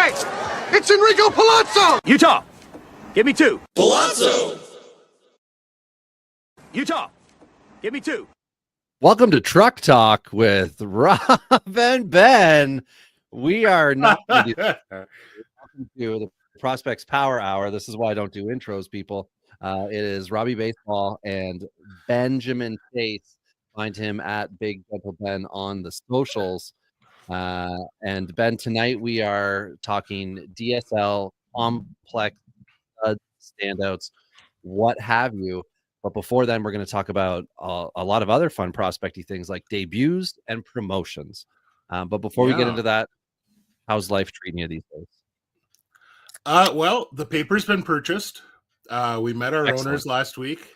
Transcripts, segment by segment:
Hey! It's Enrico Pallazzo! Utah, give me 2. Pallazzo! Utah, give me 2. Welcome to Truck Talk with Rob and Ben. We are not welcome to the Prospects Power Hour. This is why I don't do intros, people. It is Robbie Baseball and Benjamin Chase. Find him at Big Gentle Ben on the socials. And Ben, tonight we are talking DSL, complex, standouts, what have you. But before then, we're going to talk about a lot of other fun prospecty things like debuts and promotions. But before we get into that, how's life treating you these days? Well, the paper's been purchased. We met our owners last week.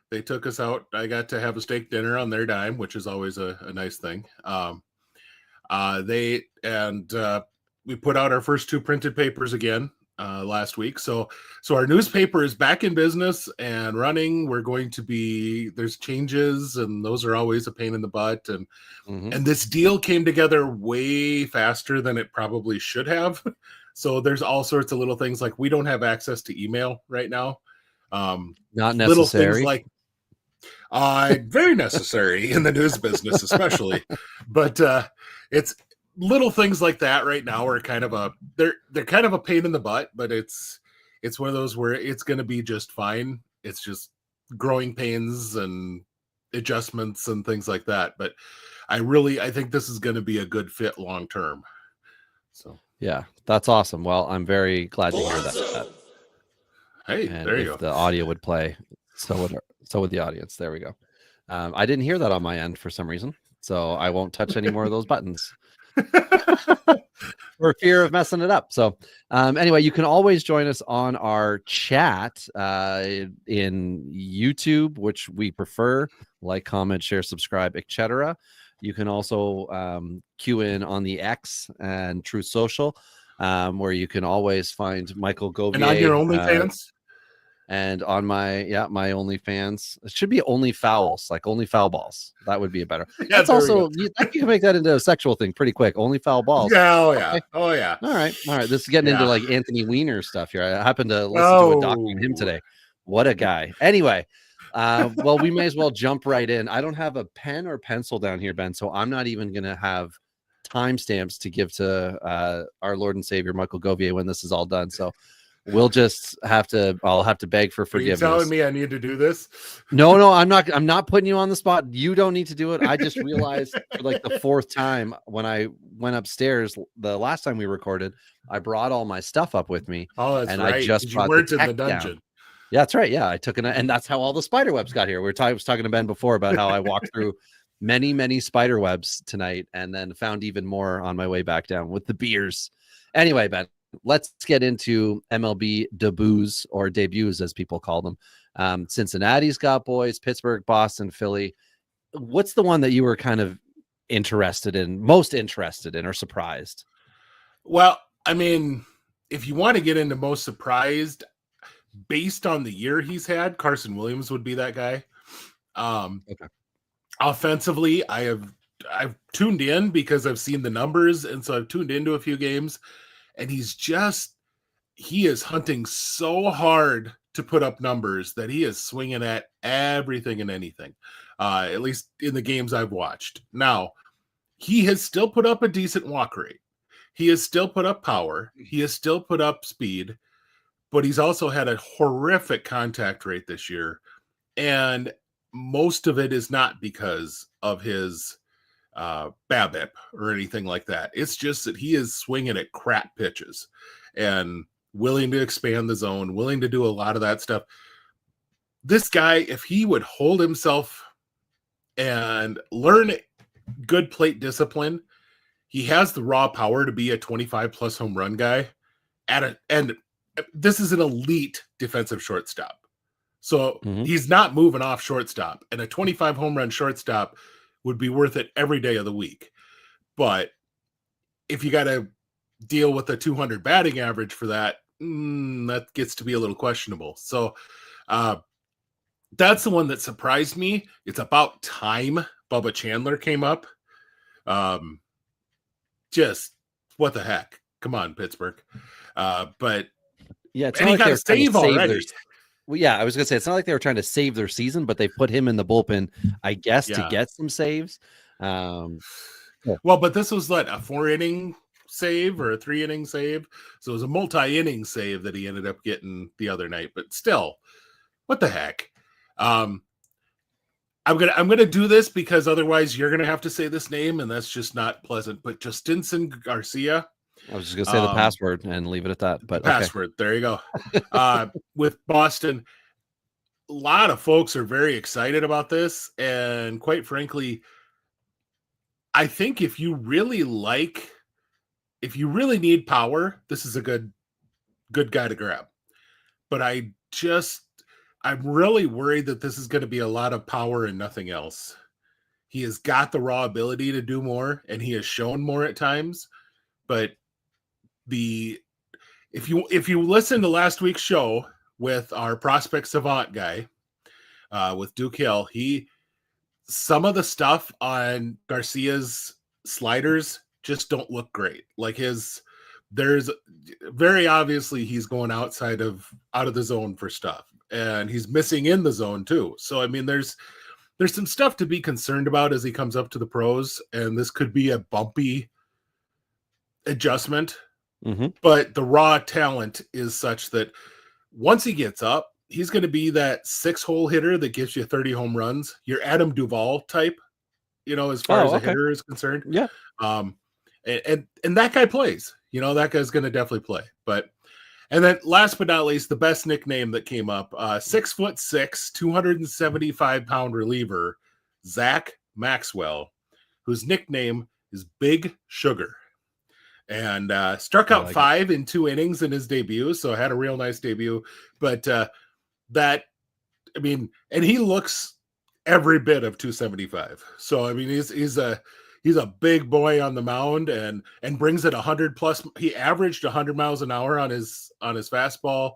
They took us out. I got to have a steak dinner on their dime, which is always a nice thing. We put out our first 2 printed papers again last week. So our newspaper is back in business and running. There's changes, and those are always a pain in the butt. And and this deal came together way faster than it probably should have. So there's all sorts of little things like we don't have access to email right now. Not necessary. Little things like very necessary in the news business, especially. But it's little things like that right now are kind of they're kind of a pain in the butt, but it's one of those where it's going to be just fine. It's just growing pains and adjustments and things like that. But I think this is going to be a good fit long term. So yeah, that's awesome. Well, I'm very glad to hear that. Hey, and there you if go. The audio would play, so would the audience. There we go. I didn't hear that on my end for some reason, so I won't touch any more of those buttons for fear of messing it up. So anyway, you can always join us on our chat in YouTube, which we prefer. Like, comment, share, subscribe, etc. You can also queue in on the X and Truth Social, where you can always find Michael Govier. And on your OnlyFans? And on my OnlyFans. It should be Only Fouls, like Only Foul Balls. That would be a better. Yeah, that's also, you can make that into a sexual thing pretty quick. Only Foul Balls. Yeah, oh yeah. Okay. Oh yeah. All right. This is getting into like Anthony Weiner stuff here. I happened to listen to a doc on him today. What a guy. Anyway, well, we may as well jump right in. I don't have a pen or pencil down here, Ben, so I'm not even going to have timestamps to give to our Lord and Savior, Michael Govier, when this is all done. So we'll just I'll have to beg for forgiveness. Are you telling me I need to do this? No, I'm not putting you on the spot. You don't need to do it. I just realized for like the 4th time when I went upstairs the last time we recorded, I brought all my stuff up with me. Oh, that's and right. I just you weren't in the dungeon. Down. Yeah, that's right. Yeah, I took and that's how all the spider webs got here. I was talking to Ben before about how I walked through many spider webs tonight and then found even more on my way back down with the beers. Anyway, Ben, let's get into MLB debuts, or debuts as people call them. Cincinnati's got boys, Pittsburgh, Boston, Philly. What's the one that you were kind of most interested in or surprised? Well, I mean, if you want to get into most surprised, based on the year he's had, Carson Williams would be that guy. Okay. Offensively, I've tuned in because I've seen the numbers, and so I've tuned into a few games, and he is hunting so hard to put up numbers that he is swinging at everything and anything, at least in the games I've watched. Now, he has still put up a decent walk rate. He has still put up power. He has still put up speed. But he's also had a horrific contact rate this year. And most of it is not because of his BABIP or anything like that. It's just that he is swinging at crap pitches and willing to expand the zone, willing to do a lot of that stuff. This guy, if he would hold himself and learn good plate discipline, he has the raw power to be a 25-plus home run guy and this is an elite defensive shortstop. So he's not moving off shortstop, and a 25 home run shortstop would be worth it every day of the week. But if you got to deal with a 200 batting average for that, that gets to be a little questionable. So that's the one that surprised me. It's about time Bubba Chandler came up. Just what the heck? Come on, Pittsburgh. But Yeah, it's and not he like got a save already. Well, yeah, I was gonna say it's not like they were trying to save their season, but they put him in the bullpen, I guess, to get some saves. Well, but this was what, a 4-inning save or a 3-inning save, so it was a multi-inning save that he ended up getting the other night. But still, what the heck? I'm gonna do this because otherwise you're gonna have to say this name, and that's just not pleasant. But Justinson Garcia. I was just gonna say the password and leave it at that. But password. There you go. With Boston, a lot of folks are very excited about this, and quite frankly, I think if you really need power, this is a good guy to grab. But I'm really worried that this is going to be a lot of power and nothing else. He has got the raw ability to do more, and he has shown more at times. But if you listen to last week's show with our prospect savant guy, with Duke Hill, some of the stuff on Garcia's sliders just don't look great. Like there's very obviously he's going out of the zone for stuff, and he's missing in the zone too. So I mean, there's some stuff to be concerned about as he comes up to the pros, and this could be a bumpy adjustment. Mm-hmm. But the raw talent is such that once he gets up, he's going to be that 6-hole hitter that gives you 30 home runs. Your Adam Duvall type, as far as a hitter is concerned. Yeah. And that guy plays. That guy's going to definitely play. And then last but not least, the best nickname that came up, 6'6", 275-pound reliever, Zach Maxwell, whose nickname is Big Sugar. And struck out 5 in 2 innings in his debut, so had a real nice debut. But and he looks every bit of 275. So I mean, he's a big boy on the mound and brings it 100 plus. He averaged 100 miles an hour on his fastball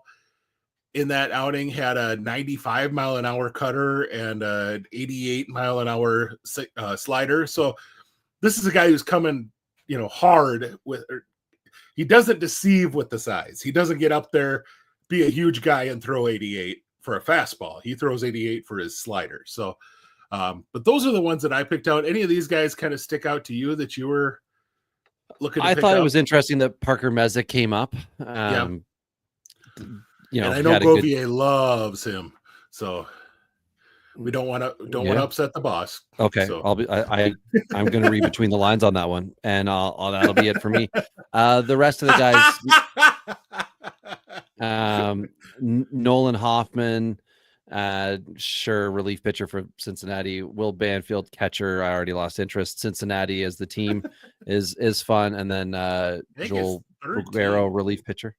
in that outing. Had a 95 mile an hour cutter and an 88 mile an hour slider. So this is a guy who's coming, hard with. He doesn't deceive with the size. He doesn't get up there, be a huge guy, and throw 88 for a fastball. He throws 88 for his slider. So, but those are the ones that I picked out. Any of these guys kind of stick out to you that you were looking? I thought it was interesting that Parker Mezek came up. And I know Govier loves him, so. We don't want to upset the boss. Okay, so. I'm going to read between the lines on that one, and that'll be it for me. The rest of the guys, Nolan Hoffman, relief pitcher for Cincinnati. Will Banfield, catcher. I already lost interest. Cincinnati as the team is fun, and then Joel Guerrero, relief pitcher.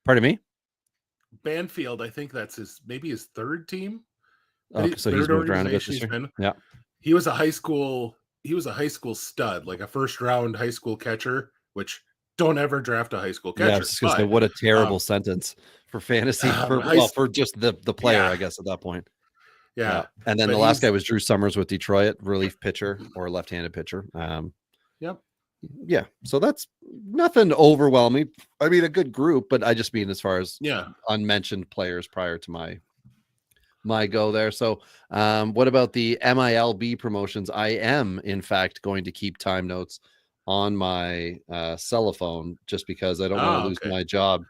Pardon me. Banfield, I think that's his third team. Okay, so he's moved around a bit this year. Yeah, he was a high school stud, like a first round high school catcher. Which don't ever draft a high school catcher. Yeah, because what a terrible sentence for fantasy for just the player, I guess at that point. Yeah, and then the last guy was Drew Summers with Detroit, relief pitcher or left-handed pitcher. Yep. Yeah, so that's nothing overwhelming. I mean, a good group, but I just mean as far as unmentioned players prior to my go there. So what about the MILB promotions? I am in fact going to keep time notes on my cell phone just because I don't want to lose my job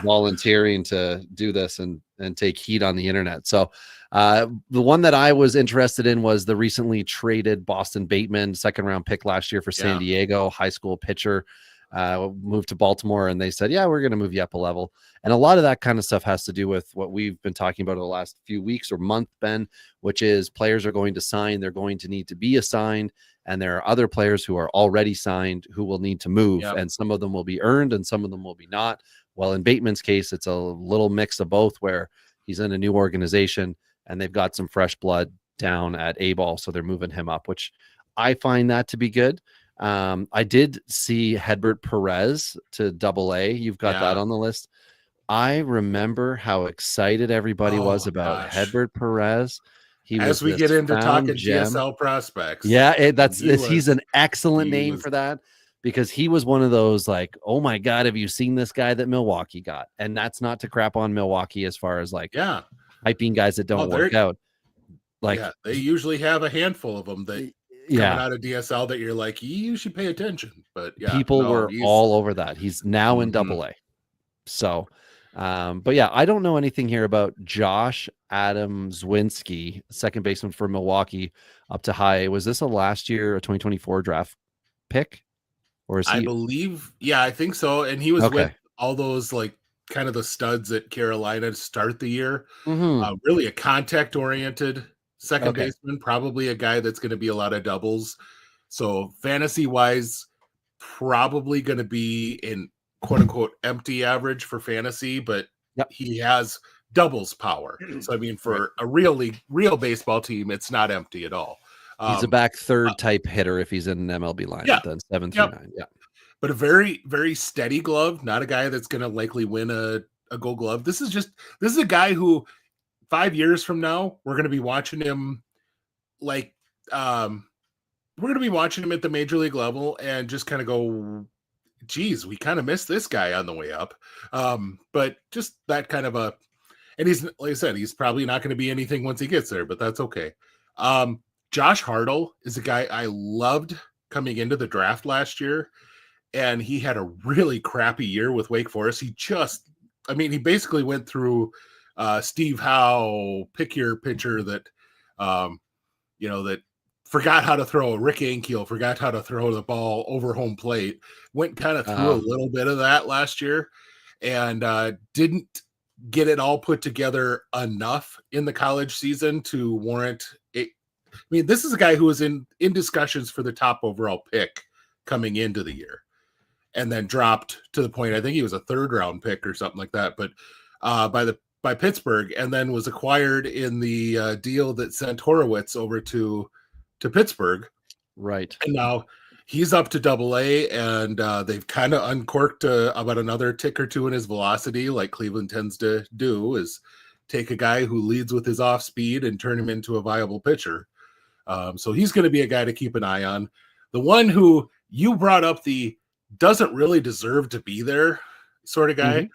volunteering to do this and take heat on the internet. So the one that I was interested in was the recently traded Boston Bateman, 2nd round pick last year for San Diego, high school pitcher. Moved to Baltimore, and they said, we're going to move you up a level. And a lot of that kind of stuff has to do with what we've been talking about over the last few weeks or month, Ben, which is players are going to sign. They're going to need to be assigned. And there are other players who are already signed who will need to move. And some of them will be earned and some of them will be not. Well, in Bateman's case, it's a little mix of both where he's in a new organization and they've got some fresh blood down at A-ball. So they're moving him up, which I find that to be good. I did see Hedbert Perez to AA. You've got that on the list. I remember how excited everybody was about Hedbert Perez. As we get into talking GSL prospects. Yeah, he's an excellent name for that. because he was one of those like, oh my God, have you seen this guy that Milwaukee got? And that's not to crap on Milwaukee as far as like hyping guys that don't work out. Like, they usually have a handful of them that coming out of DSL that you're like, you should pay attention. But people were all over that. He's now in AA. So, but yeah, I don't know anything here about Josh Adamswinski, second baseman for Milwaukee, up to high A. Was this a last year, a 2024 draft pick? Or is he? I believe, I think so. And he was with all those like kind of the studs at Carolina to start the year. Really a contact oriented second baseman, probably a guy that's going to be a lot of doubles. So fantasy wise, probably going to be in quote unquote empty average for fantasy, but he has doubles power. So I mean, for a real baseball team, it's not empty at all. He's a back third type hitter if he's in an MLB lineup, then 7 through 9. Yeah. But a very, very steady glove, not a guy that's going to likely win a Gold Glove. This is a guy who 5 years from now, we're going to be watching him like, we're going to be watching him at the major league level and just kind of go, geez, we kind of missed this guy on the way up. But just that kind of and he's, like I said, he's probably not going to be anything once he gets there, but that's okay. Josh Hartle is a guy I loved coming into the draft last year, and he had a really crappy year with Wake Forest. He basically went through Steve Howe, pick your pitcher that, that forgot how to throw. Rick Ankiel forgot how to throw the ball over home plate, went kind of through a little bit of that last year, and didn't get it all put together enough in the college season to warrant it. I mean, this is a guy who was in discussions for the top overall pick coming into the year and then dropped to the point, I think he was a 3rd round pick or something like that, but by Pittsburgh, and then was acquired in the deal that sent Horowitz over to Pittsburgh. Right. And now he's up to AA, and they've kind of uncorked about another tick or two in his velocity, like Cleveland tends to do, is take a guy who leads with his off speed and turn him into a viable pitcher. So he's going to be a guy to keep an eye on. The one who you brought up, the doesn't really deserve to be there sort of guy.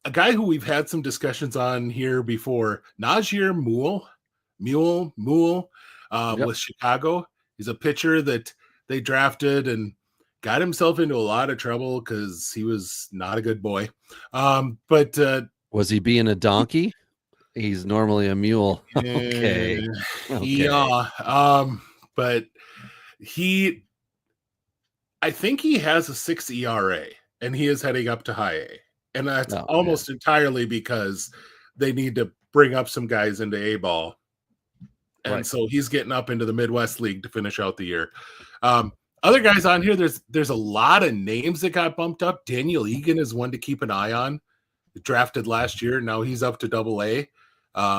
A guy who we've had some discussions on here before, Najir Mool with Chicago. He's a pitcher that they drafted and got himself into a lot of trouble because he was not a good boy. But was he being a donkey? He's normally a mule. Okay. Yeah. But I think he has a 6 ERA, and he is heading up to high A. And that's almost entirely because they need to bring up some guys into A-ball. And so he's getting up into the Midwest League to finish out the year. Other guys on here, there's a lot of names that got bumped up. Daniel Egan is one to keep an eye on. Drafted last year. Now he's up to AA.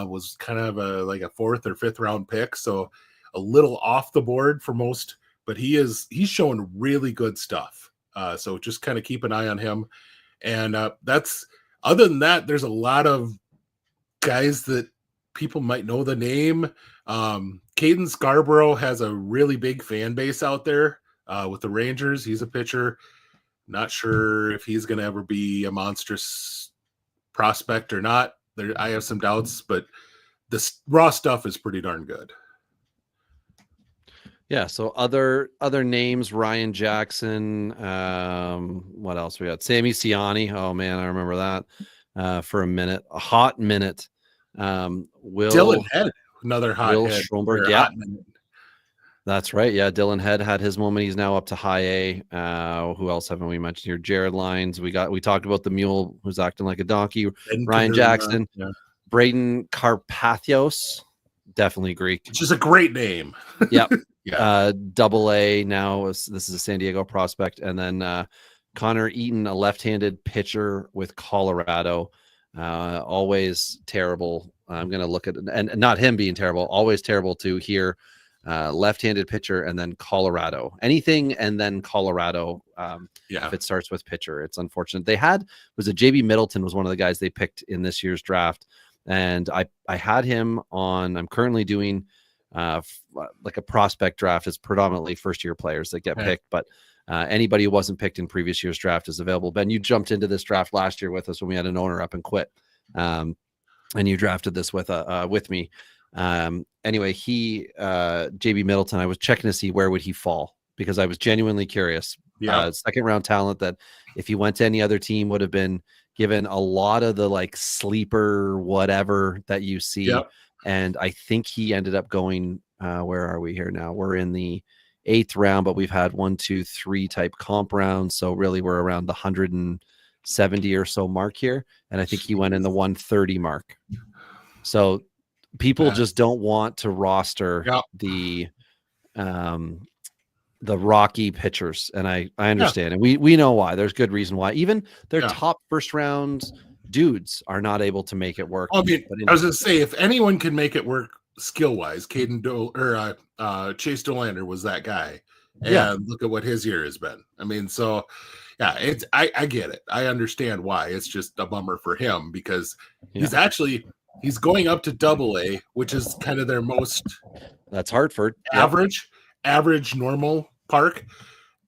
Was kind of like a 4th or 5th round pick. So a little off the board for most, but he's showing really good stuff. So just kind of keep an eye on him. And that's, other than that, there's a lot of guys that people might know the name. Caden Scarborough has a really big fan base out there with the Rangers. He's a pitcher. Not sure if he's going to ever be a monstrous prospect or not. I have some doubts, but the raw stuff is pretty darn good. Yeah. So other names, Ryan Jackson. What else we got? Sammy Ciani. Oh man, I remember that for a hot minute. Dylan Head, another hot Will head. Schomburg. Yeah, that's right. Yeah, Dylan Head had his moment. He's now up to high A. Who else haven't we mentioned here? Jared Lyons. We talked about the mule who's acting like a donkey. Ryan Jackson, Braden Carpathios, definitely Greek. Which is a great name. Yep. Yeah. AA now. This is a San Diego prospect, and then Connor Eaton, a left-handed pitcher with Colorado. Always terrible. I'm going to look at it, and not him being terrible. Always terrible to hear. Left-handed pitcher, and then Colorado. Anything, and then Colorado. If it starts with pitcher, it's unfortunate. JB Middleton was one of the guys they picked in this year's draft, and I had him on. I'm currently doing like a prospect draft. It's predominantly first-year players that get picked, but Anybody who wasn't picked in previous year's draft is available. Ben, you jumped into this draft last year with us when we had an owner up and quit, and you drafted this with me. Anyway, JB Middleton, I was checking to see where would he fall because I was genuinely curious. Second round talent that if he went to any other team would have been given a lot of the like sleeper whatever that you see. Yep. And I think he ended up going, where are we here now? We're in the 8th round, but we've had 1, 2, 3 type comp rounds. So really we're around the 170 or so mark here. And I think he went in the 130 mark. So people just don't want to roster the rocky pitchers, and I understand, and we know why. There's good reason why. Even their top first round dudes are not able to make it work. I mean, I was gonna say if anyone can make it work skill wise, Chase Dolander was that guy, and look at what his year has been. I mean, so it's I get it. I understand why. It's just a bummer for him because he's going up to Double-A, which is kind of their most that's Hartford average normal park,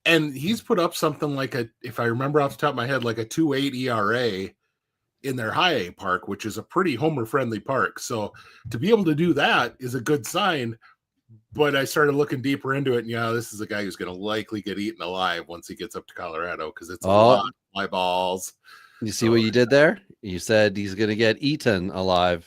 and he's put up something like if I remember off the top of my head, like a 2.8 ERA in their high A park, which is a pretty homer friendly park. So to be able to do that is a good sign. But I started looking deeper into it, and this is a guy who's going to likely get eaten alive once he gets up to Colorado because it's a lot of fly balls. You see what you did there? You said he's going to get eaten alive.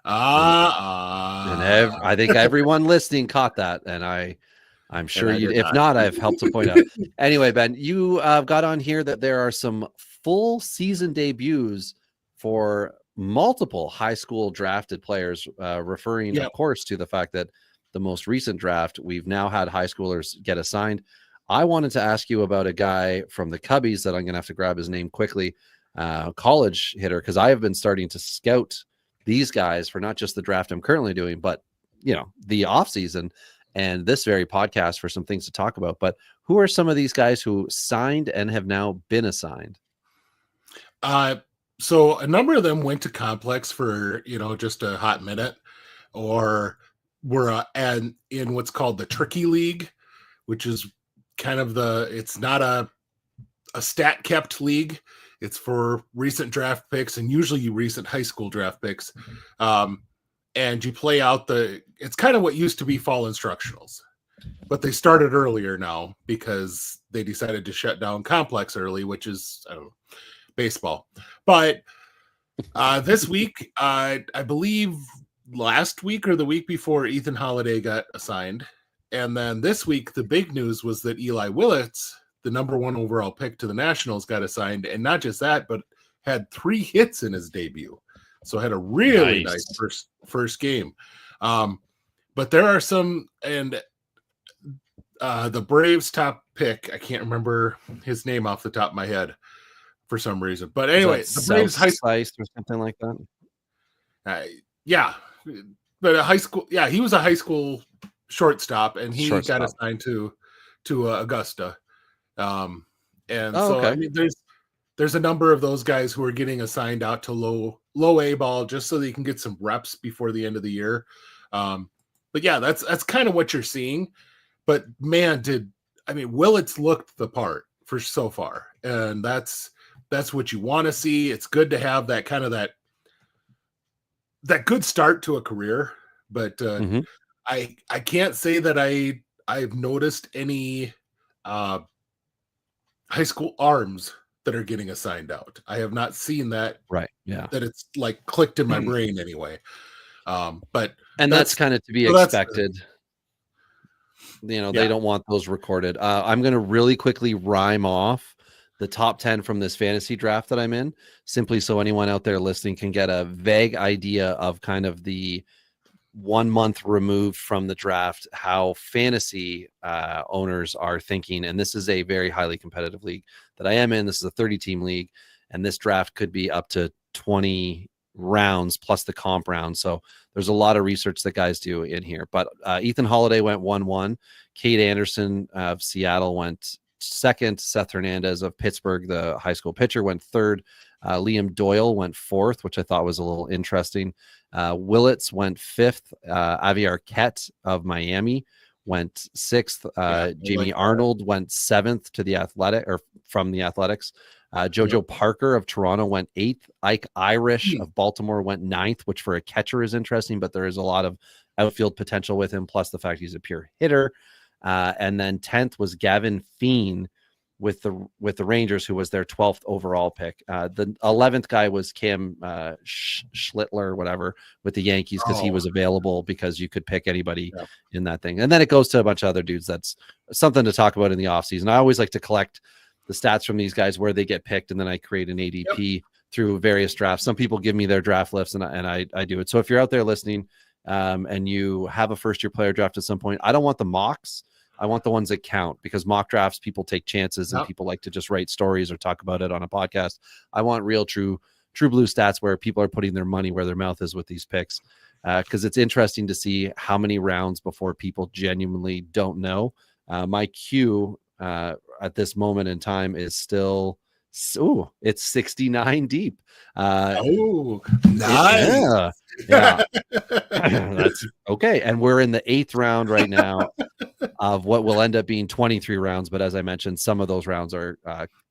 And I think everyone listening caught that, and I'm sure you. If not, I've helped to point out. Anyway, Ben, you got on here that there are some full season debuts for multiple high school drafted players, referring, of course, to the fact that the most recent draft we've now had high schoolers get assigned. I wanted to ask you about a guy from the Cubbies that I'm going to have to grab his name quickly, college hitter, because I have been starting to scout these guys for not just the draft I'm currently doing, but the off season and this very podcast for some things to talk about. But who are some of these guys who signed and have now been assigned? So a number of them went to Complex for, just a hot minute, or were in what's called the Tricky League, which is kind of it's not a stat kept league. It's for recent draft picks and usually recent high school draft picks. And you play out it's kind of what used to be fall instructionals, but they started earlier now because they decided to shut down Complex early, which is baseball. But this week, I believe last week or the week before, Ethan Holiday got assigned. And then this week, the big news was that Eli Willits, the number 1 overall pick to the Nationals, got assigned. And not just that, but had 3 hits in his debut. So had a really nice first game. But there are some, and the Braves top pick, I can't remember his name off the top of my head for some reason. But anyway, the Braves high school or something like that. But a high school, he was a high school shortstop, and he got assigned to Augusta. I mean, there's a number of those guys who are getting assigned out to low A ball just so they can get some reps before the end of the year. But that's kind of what you're seeing. But man, Willits looked the part for so far, and that's what you want to see. It's good to have that kind of that good start to a career, but I can't say that I've noticed any high school arms that are getting assigned out. I have not seen that. Right. Yeah. That it's like clicked in my brain anyway. But that's kind of to be expected. They don't want those recorded. I'm going to really quickly rhyme off the top 10 from this fantasy draft that I'm in, simply so anyone out there listening can get a vague idea of kind of the 1 month removed from the draft, how fantasy owners are thinking. And this is a very highly competitive league that I am in. This is a 30-team league, and this draft could be up to 20 rounds plus the comp round. So there's a lot of research that guys do in here. But Ethan Holiday went 1-1. Cade Anderson of Seattle went second. Seth Hernandez of Pittsburgh, the high school pitcher, went third. Liam Doyle went fourth, which I thought was a little interesting. Willits went fifth. Aviar Kett of Miami went 6th. Jamie like Arnold went 7th to the Athletic or from the Athletics. Jojo Parker of Toronto went 8th. Ike Irish of Baltimore went 9th, which for a catcher is interesting, but there is a lot of outfield potential with him, plus the fact he's a pure hitter. And then 10th was Gavin Feen with the Rangers, who was their 12th overall pick. The 11th guy was Cam Schlittler, whatever, with the Yankees, because he was available, because you could pick anybody in that thing. And then it goes to a bunch of other dudes. That's something to talk about in the offseason. I always like to collect the stats from these guys, where they get picked, and then I create an ADP through various drafts. Some people give me their draft lists, and I do it. So if you're out there listening and you have a first-year player draft at some point, I don't want the mocks. I want the ones that count, because mock drafts, people take chances and people like to just write stories or talk about it on a podcast. I want real, true blue stats where people are putting their money where their mouth is with these picks, because it's interesting to see how many rounds before people genuinely don't know. My queue at this moment in time is still, it's 69 deep. Nice. Yeah. That's okay. And we're in the 8th round right now of what will end up being 23 rounds. But as I mentioned, some of those rounds are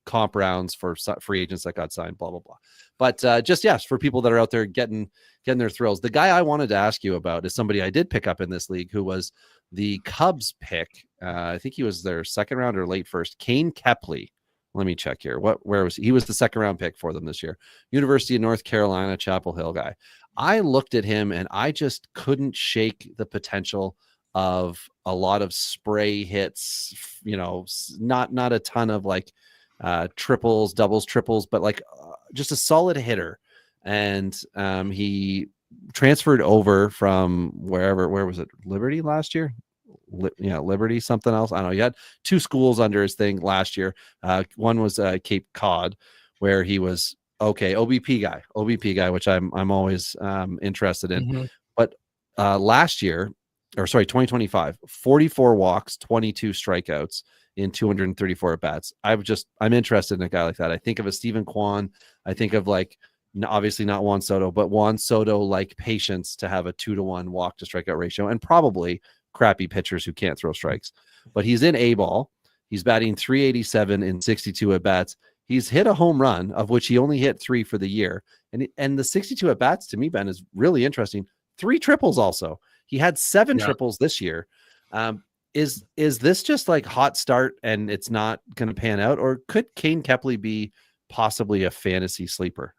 comp rounds for free agents that got signed, blah, blah, blah. But just, yes, for people that are out there getting their thrills. The guy I wanted to ask you about is somebody I did pick up in this league, who was the Cubs pick. I think he was their 2nd round or late first, Kane Kepley. Let me check here. Where was he? He was the 2nd round pick for them this year. University of North Carolina, Chapel Hill guy. I looked at him and I just couldn't shake the potential of a lot of spray hits, not a ton of like triples, doubles, triples, but like just a solid hitter. And he transferred over from where was it? Liberty last year? Liberty, something else. I don't know. He had 2 schools under his thing last year. One was Cape Cod, where he was OBP guy, which I'm always interested in. But last year, 2025, 44 walks, 22 strikeouts in 234 at bats. I'm interested in a guy like that. I think of a Stephen Kwan. I think of like, obviously not Juan Soto, but Juan Soto like patience to have a 2-to-1 walk to strikeout ratio, and probably crappy pitchers who can't throw strikes. But he's in A ball. He's batting 387 in 62 at bats. He's hit a home run, of which he only hit 3 for the year. And the 62 at bats, to me, Ben, is really interesting. 3 triples also. He had 7 triples this year. Is this just like hot start and it's not going to pan out? Or could Kane Kepley be possibly a fantasy sleeper?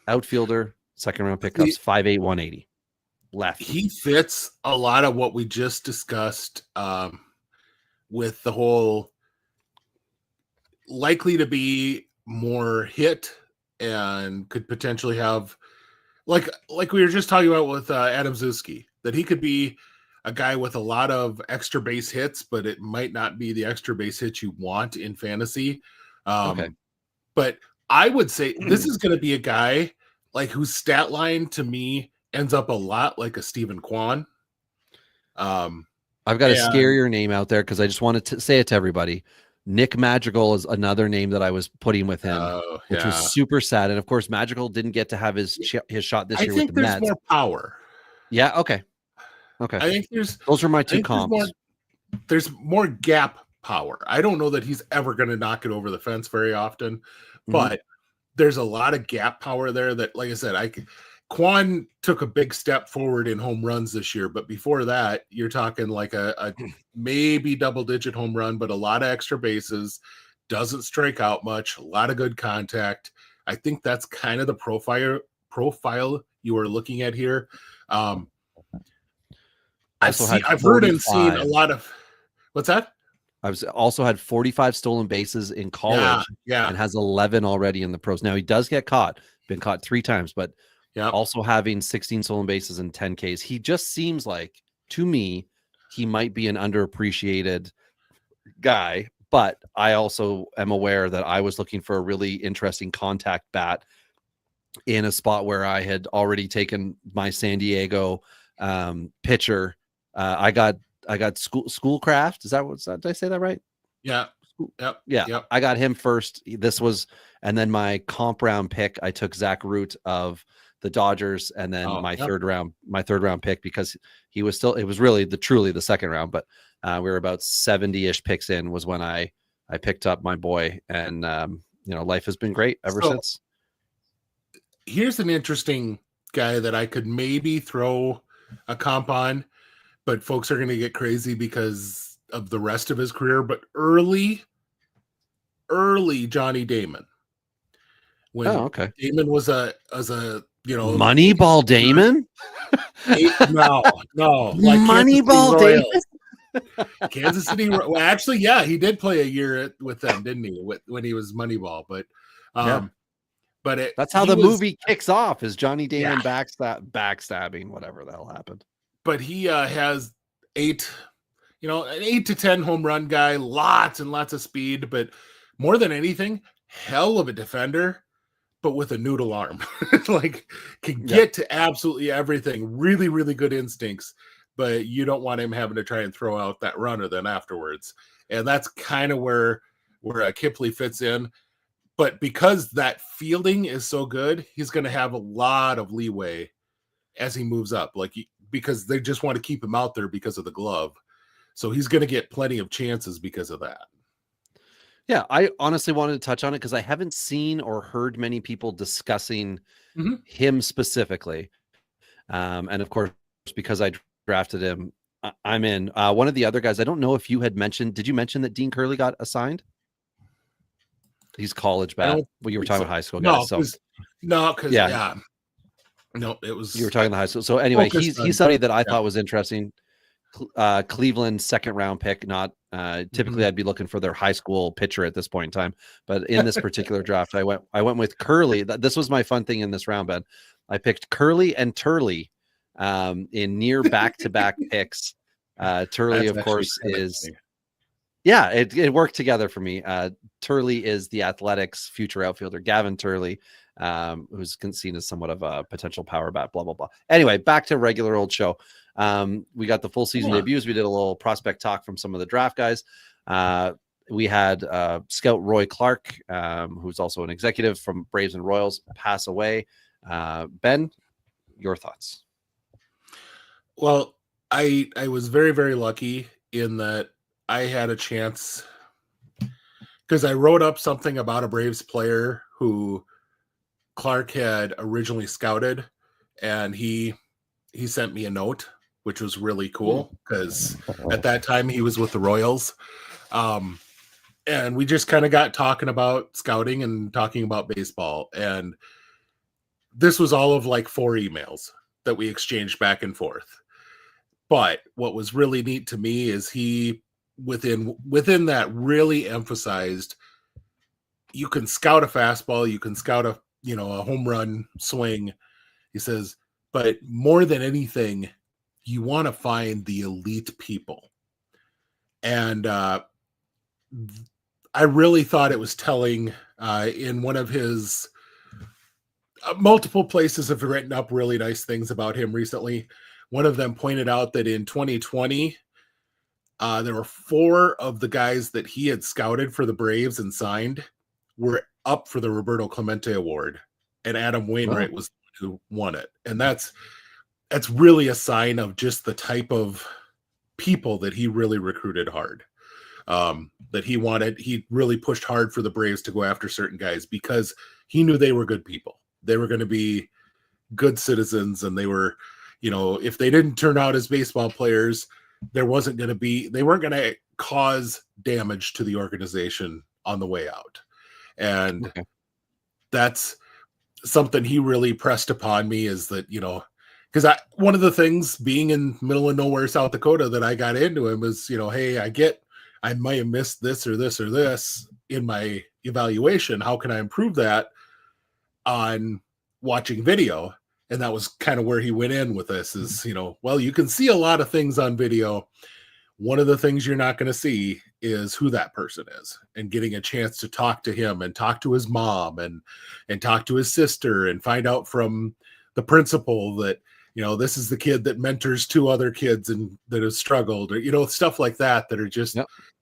Outfielder, 2nd round pickups, 5'8", 180. Left. He fits a lot of what we just discussed with the whole likely to be more hit and could potentially have like we were just talking about with Adam Zuski, that he could be a guy with a lot of extra base hits, but it might not be the extra base hits you want in fantasy. But I would say this is going to be a guy like whose stat line to me ends up a lot like a Stephen Kwan. I've got a scarier name out there because I just wanted to say it to everybody. Nick Madrigal is another name that I was putting with him, which was super sad. And of course, Madrigal didn't get to have his shot this year with the Mets. I think there's more power. Yeah. Okay. I think those are my 2 comps. There's more gap power. I don't know that he's ever going to knock it over the fence very often, but there's a lot of gap power there that, like I said, Kwan took a big step forward in home runs this year, but before that, you're talking like a maybe double-digit home run, but a lot of extra bases, doesn't strike out much, a lot of good contact. I think that's kind of the profile you are looking at here. I've heard and seen a lot of what's that? I've also had 45 stolen bases in college, and has 11 already in the pros. Now he does get caught, been caught 3 times, but also having 16 stolen bases and 10 Ks. He just seems like, to me, he might be an underappreciated guy, but I also am aware that I was looking for a really interesting contact bat in a spot where I had already taken my San Diego pitcher. I got Schoolcraft. Is that what? Did I say that right? Yeah. Yep. I got him first. And then my comp round pick, I took Zach Root of the Dodgers, and then my yep. third round pick, because it was really truly the second round, but we were about 70-ish picks in was when I picked up my boy, and life has been great ever since. Here's an interesting guy that I could maybe throw a comp on, but folks are going to get crazy because of the rest of his career. But early Johnny Damon, when Damon was a Moneyball Damon. No, like Moneyball Damon. Kansas City. Well, actually, yeah, he did play a year with them, didn't he? When he was Moneyball, but that's how the movie kicks off, is Johnny Damon backstabbing whatever the hell happened. But he has an 8 to 10 home run guy, lots and lots of speed, but more than anything, hell of a defender, but with a noodle arm. Like, can get to absolutely everything. Really, really good instincts, but you don't want him having to try and throw out that runner then afterwards. And that's kind of where Kipley fits in. But because that fielding is so good, he's going to have a lot of leeway as he moves up, because they just want to keep him out there because of the glove. So he's going to get plenty of chances because of that. Yeah, I honestly wanted to touch on it because I haven't seen or heard many people discussing him specifically. And of course, because I drafted him, I'm in. One of the other guys, I don't know if you had mentioned, did you mention that Dean Curley got assigned? He's college bat. Well, you were talking about high school guys. No, it was. You were talking the high school. So anyway, he's somebody that I thought was interesting. Cleveland second round pick. Not typically I'd be looking for their high school pitcher at this point in time, but in this particular draft, I went with Curley. This was my fun thing in this round, Ben. I picked Curley and Turley in near back-to-back picks. Turley, of course, is. Yeah, it worked together for me. Turley is the Athletics' future outfielder, Gavin Turley, who's seen as somewhat of a potential power bat, blah, blah, blah. Anyway, back to regular old show. We got the full season debuts. We did a little prospect talk from some of the draft guys. We had scout Roy Clark, who's also an executive from Braves and Royals, pass away. Ben, your thoughts? Well, I was very, very lucky in that I had a chance because I wrote up something about a Braves player who Clark had originally scouted, and he sent me a note, which was really cool because at that time he was with the Royals. And we just kind of got talking about scouting and talking about baseball. And this was all of like 4 emails that we exchanged back and forth. But what was really neat to me is he within that really emphasized you can scout a fastball, you can scout a home run swing. He says, but more than anything, you want to find the elite people. And I really thought it was telling in one of his multiple places have written up really nice things about him recently. One of them pointed out that in 2020, there were 4 of the guys that he had scouted for the Braves and signed were up for the Roberto Clemente Award, and Adam Wainwright was the one who won it. And that's really a sign of just the type of people that he really recruited hard. That he really pushed hard for the Braves to go after certain guys because he knew they were good people. They were going to be good citizens, and they were, if they didn't turn out as baseball players, they weren't going to cause damage to the organization on the way out. And that's something he really pressed upon me, is that, because one of the things being in middle of nowhere, South Dakota, that I got into him was, hey, I might have missed this or this or this in my evaluation. How can I improve that on watching video? And that was kind of where he went in with this is, well, you can see a lot of things on video. One of the things you're not going to see is who that person is, and getting a chance to talk to him and talk to his mom and talk to his sister and find out from the principal that, this is the kid that mentors 2 other kids and that have struggled, or, stuff like that are just,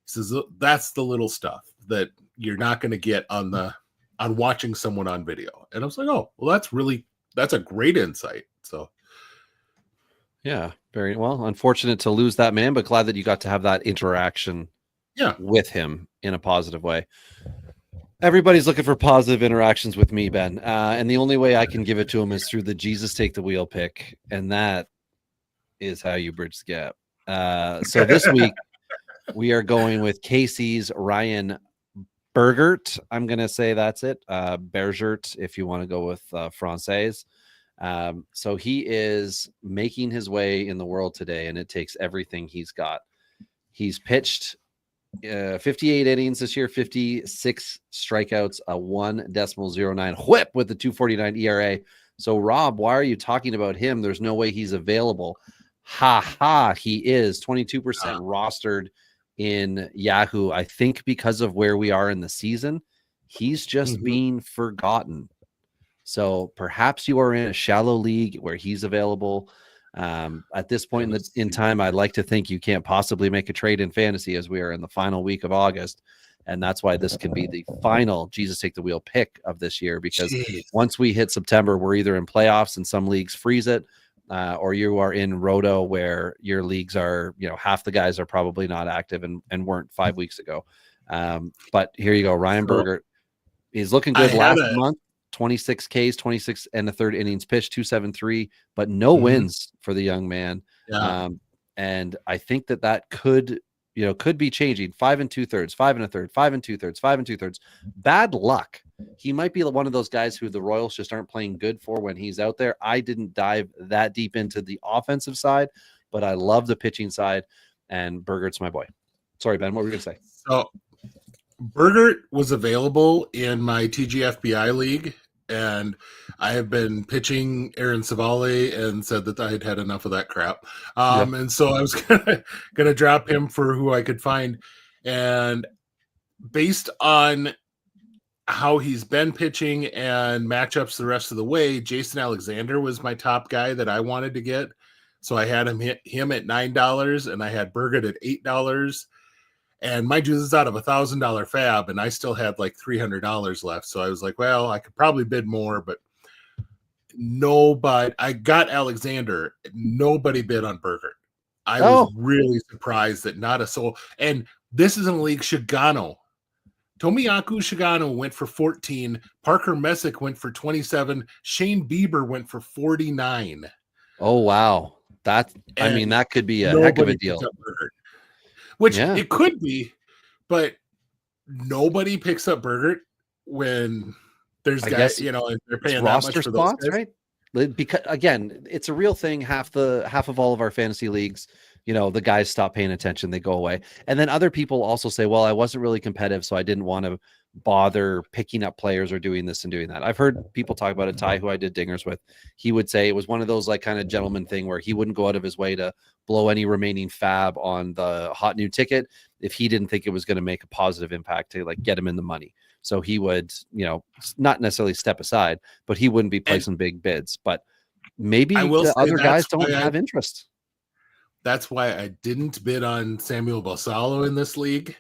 says that's the little stuff that you're not going to get on watching someone on video. And I was like, oh, well, that's really that's a great insight. So Yeah, very well. Unfortunate to lose that man, but glad that you got to have that interaction with him in a positive way. Everybody's looking for positive interactions with me, Ben. And the only way I can give it to him is through the Jesus Take the Wheel pick. And that is how you bridge the gap. So this week, we are going with Casey's Ryan Bergert. I'm going to say that's it. Bergert, if you want to go with Française. So he is making his way in the world today, and it takes everything he's got. He's pitched 58 innings this year, 56 strikeouts, a 1.09 whip with a 2.49 ERA. So, Rob, why are you talking about him? There's no way he's available. He is 22% rostered in Yahoo. I think because of where we are in the season, he's just being forgotten. So perhaps you are in a shallow league where he's available. At this point in time, I'd like to think you can't possibly make a trade in fantasy as we are in the final week of August. And that's why this can be the final Jesus Take the Wheel pick of this year, because once we hit September, we're either in playoffs and some leagues freeze it, or you are in Roto where your leagues are, half the guys are probably not active and weren't 5 weeks ago. But here you go. Ryan Bergert is looking good last month. 26 Ks, 26 and a third innings pitched, 2.73, but no wins for the young man. Yeah. And I think that could be changing. 5 2/3, 5 1/3, 5 2/3, 5 2/3. Bad luck. He might be one of those guys who the Royals just aren't playing good for when he's out there. I didn't dive that deep into the offensive side, but I love the pitching side, and Bergert's my boy. Sorry, Ben, what were you going to say? So Bergert was available in my TGFBI league, and I have been pitching Aaron Savale and said that I had had enough of that crap. And so I was gonna drop him for who I could find. And based on how he's been pitching and matchups the rest of the way, Jason Alexander was my top guy that I wanted to get. So I had him at $9, and I had Bergert at $8. And mind you, this is out of $1,000 fab, and I still had like $300 left. So I was like, well, I could probably bid more, but I got Alexander. Nobody bid on Bergert. I was really surprised that not a soul. And this is in the league Shigano. Tomiyaku Shigano went for 14. Parker Messick went for 27. Shane Bieber went for 49. Oh, wow. That could be a heck of a deal. Which it could be, but nobody picks up Bergert when there's guys, and they're paying that much for those guys. Right? Because again, it's a real thing. Half of all of our fantasy leagues, the guys stop paying attention, they go away. And then other people also say, well, I wasn't really competitive, so I didn't want to bother picking up players or doing this and doing that. I've heard people talk about it. Ty, who I did dingers with, he would say it was one of those like kind of gentleman thing where he wouldn't go out of his way to blow any remaining fab on the hot new ticket if he didn't think it was going to make a positive impact to like get him in the money. So he would, not necessarily step aside, but he wouldn't be placing big bids. But maybe the other guys don't have interest. That's why I didn't bid on Samuel Balsalo in this league.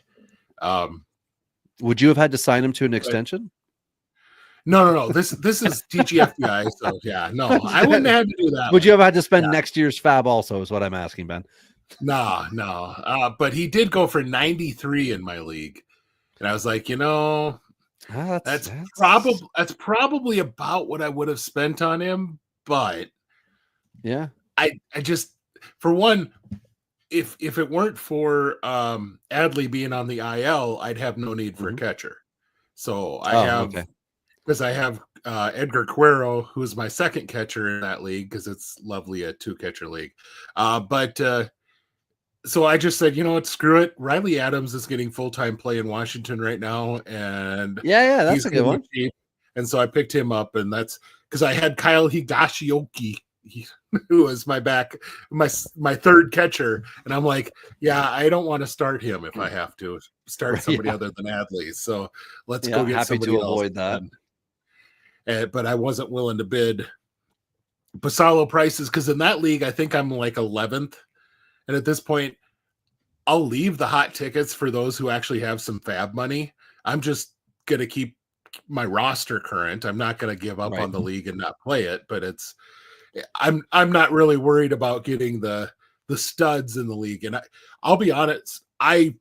Would you have had to sign him to an extension? No. This is TGFBI, so no, I wouldn't have to do that. Would you have had to spend next year's fab also, is what I'm asking, Ben? No. But he did go for 93 in my league. And I was like, that's probably about what I would have spent on him. But I just, for one, if it weren't for Adley being on the IL, I'd have no need for a catcher. So I have Edgar Cuero, who's my second catcher in that league, because it's lovely a 2-catcher league. So I just said, screw it. Riley Adams is getting full-time play in Washington right now, and that's a good one. Cheap. And so I picked him up, and that's because I had Kyle Higashioka, who was my third catcher, and I'm like, I don't want to start him if I have to start somebody other than Adley. So let's go get somebody else. Avoid that. But I wasn't willing to bid Pasalo prices, because in that league I think I'm like 11th, and at this point I'll leave the hot tickets for those who actually have some fab money. I'm just gonna keep my roster current. I'm not going to give up Right. on the league and not play it, but I'm not really worried about getting the studs in the league. And I'll be honest, I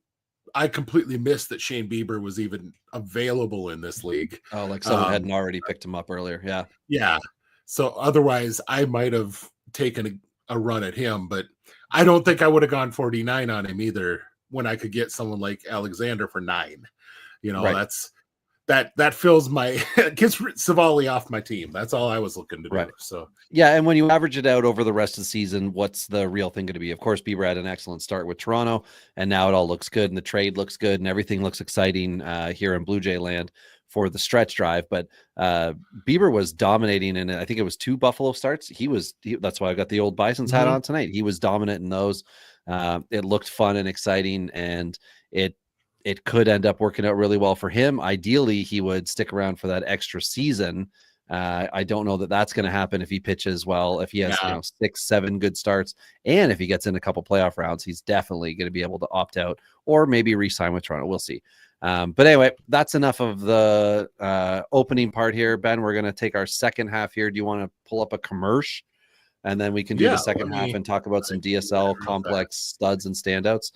completely missed that Shane Bieber was even available in this league. Oh, like someone hadn't already picked him up earlier. Yeah. Yeah. So otherwise I might have taken a run at him, but I don't think I would have gone 49 on him either when I could get someone like Alexander for 9. Right. That fills my gets Savali off my team. That's all I was looking to do. Right. So yeah, and when you average it out over the rest of the season, what's the real thing going to be? Of course, Bieber had an excellent start with Toronto, and now it all looks good, and the trade looks good, and everything looks exciting here in Blue Jay land for the stretch drive. But Bieber was dominating, and I think it was 2 Buffalo starts. That's why I got the old Bison's hat on tonight. He was dominant in those. It looked fun and exciting, and it could end up working out really well for him. Ideally, he would stick around for that extra season. I don't know that that's going to happen if he pitches well, if he has 6-7 good starts, and if he gets in a couple playoff rounds, he's definitely going to be able to opt out or maybe re-sign with Toronto. We'll see. But anyway, that's enough of the opening part here. Ben, we're going to take our second half here. Do you want to pull up a commercial? And then we can do the second half and talk about some DSL complex studs and standouts.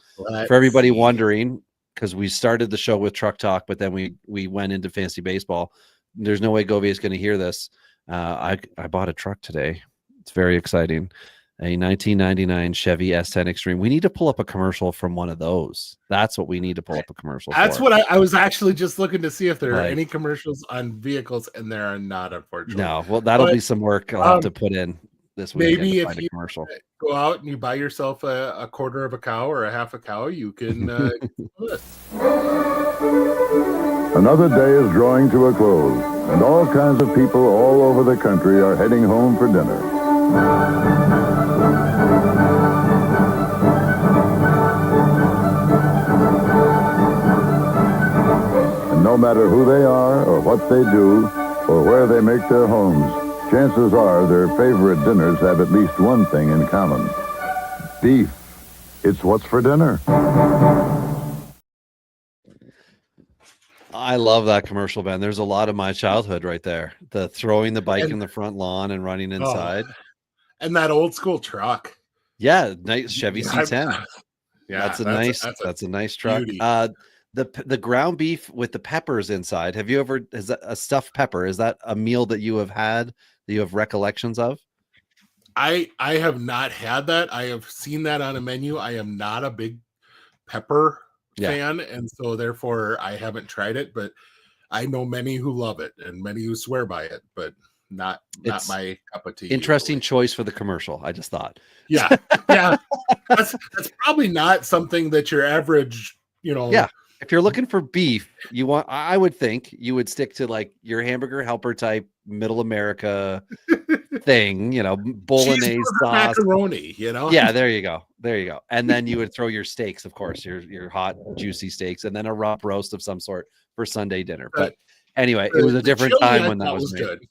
For everybody wondering, because we started the show with truck talk, but then we went into fantasy baseball. There's no way Govey is going to hear this. I bought a truck today. It's very exciting. A 1999 Chevy S10 Extreme. We need to pull up a commercial from one of those. That's what we need to pull up a commercial That's for. what I was actually just looking to see if there are any commercials on vehicles, and there are not, unfortunately. No, well, that'll be some work I'll have to put in this week. Maybe if you go out and you buy yourself a quarter of a cow or a half a cow, you can Another day is drawing to a close, and all kinds of people all over the country are heading home for dinner. And no matter who they are or what they do or where they make their homes, chances are their favorite dinners have at least one thing in common. Beef. It's what's for dinner. I love that commercial, Ben. There's a lot of my childhood right there. The throwing the bike in the front lawn and running inside. And that old school truck. Yeah, nice Chevy C10. Yeah, that's a nice truck. Beauty. The ground beef with the peppers inside. Have you ever, is that a stuffed pepper? Is that a meal that you have had that you have recollections of? I have not had that. I have seen that on a menu. I am not a big pepper fan, and so therefore I haven't tried it, but I know many who love it and many who swear by it, but not my cup of tea. Interesting choice for the commercial, I just thought. Yeah. That's probably not something that your average, if you're looking for beef, I would think you would stick to like your hamburger helper type middle America thing, bolognese sauce, macaroni, Yeah, there you go. And then you would throw your steaks, of course, your hot, juicy steaks, and then a rump roast of some sort for Sunday dinner. But anyway, it was a different time when that was made. Good.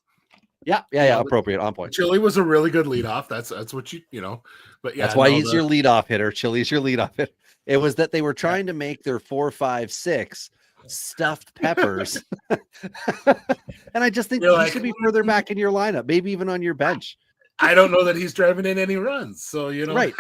Yeah, appropriate, on point. Chili was a really good leadoff. That's what but that's why he's your leadoff hitter. Chili's your leadoff hitter. It was that they were trying to make their 4, 5, 6 stuffed peppers. And I just think he should be further back in your lineup, maybe even on your bench. I don't know that he's driving in any runs. So, Right.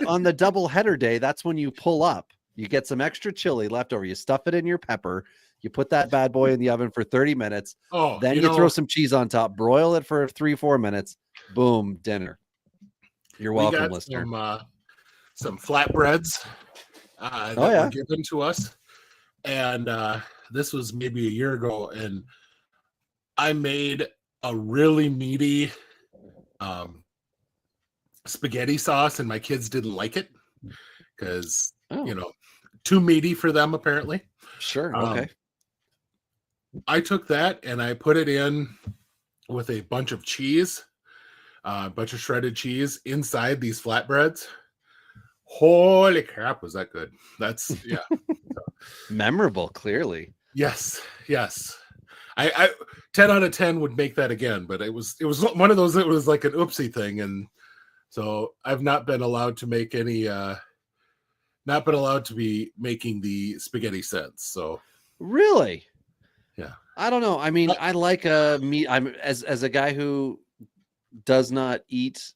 on the double header day, that's when you pull up. You get some extra chili left over. You stuff it in your pepper. You put that bad boy in the oven for 30 minutes. Oh, then you throw some cheese on top, broil it for 3-4 minutes. Boom, dinner. You're welcome, listener. Some flatbreads that were given to us. And this was maybe a year ago. And I made a really meaty spaghetti sauce, and my kids didn't like it because, too meaty for them, apparently. Sure. Okay. I took that and I put it in with a bunch of cheese, a bunch of shredded cheese inside these flatbreads. Holy crap, was that good? That's memorable, clearly. Yes. I 10 out of 10 would make that again, but it was one of those that was like an oopsie thing, and so I've not been allowed to make any not been allowed to be making the spaghetti since. So really, Yeah. I don't know. I mean, I like meat. I'm as a guy who does not eat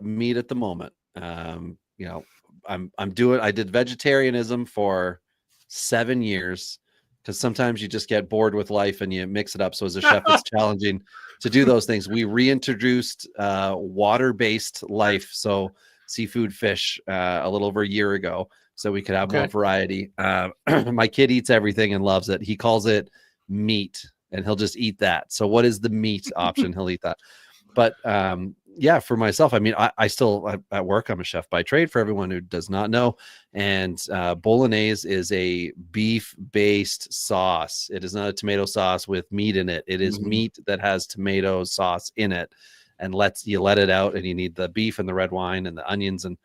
meat at the moment. You know, I did vegetarianism for 7 years because sometimes you just get bored with life and you mix it up. So as a chef, it's challenging to do those things. We reintroduced water-based life, so seafood, fish, a little over a year ago, so we could have more variety. My kid eats everything and loves it. He calls it meat, and he'll just eat that. So what is the meat option? He'll eat that. But yeah, for myself, I mean, I still at work, I'm a chef by trade, for everyone who does not know. And bolognese is a beef-based sauce. It is not a tomato sauce with meat in it. It is meat that has tomato sauce in it, and you let it out, and you need the beef and the red wine and the onions and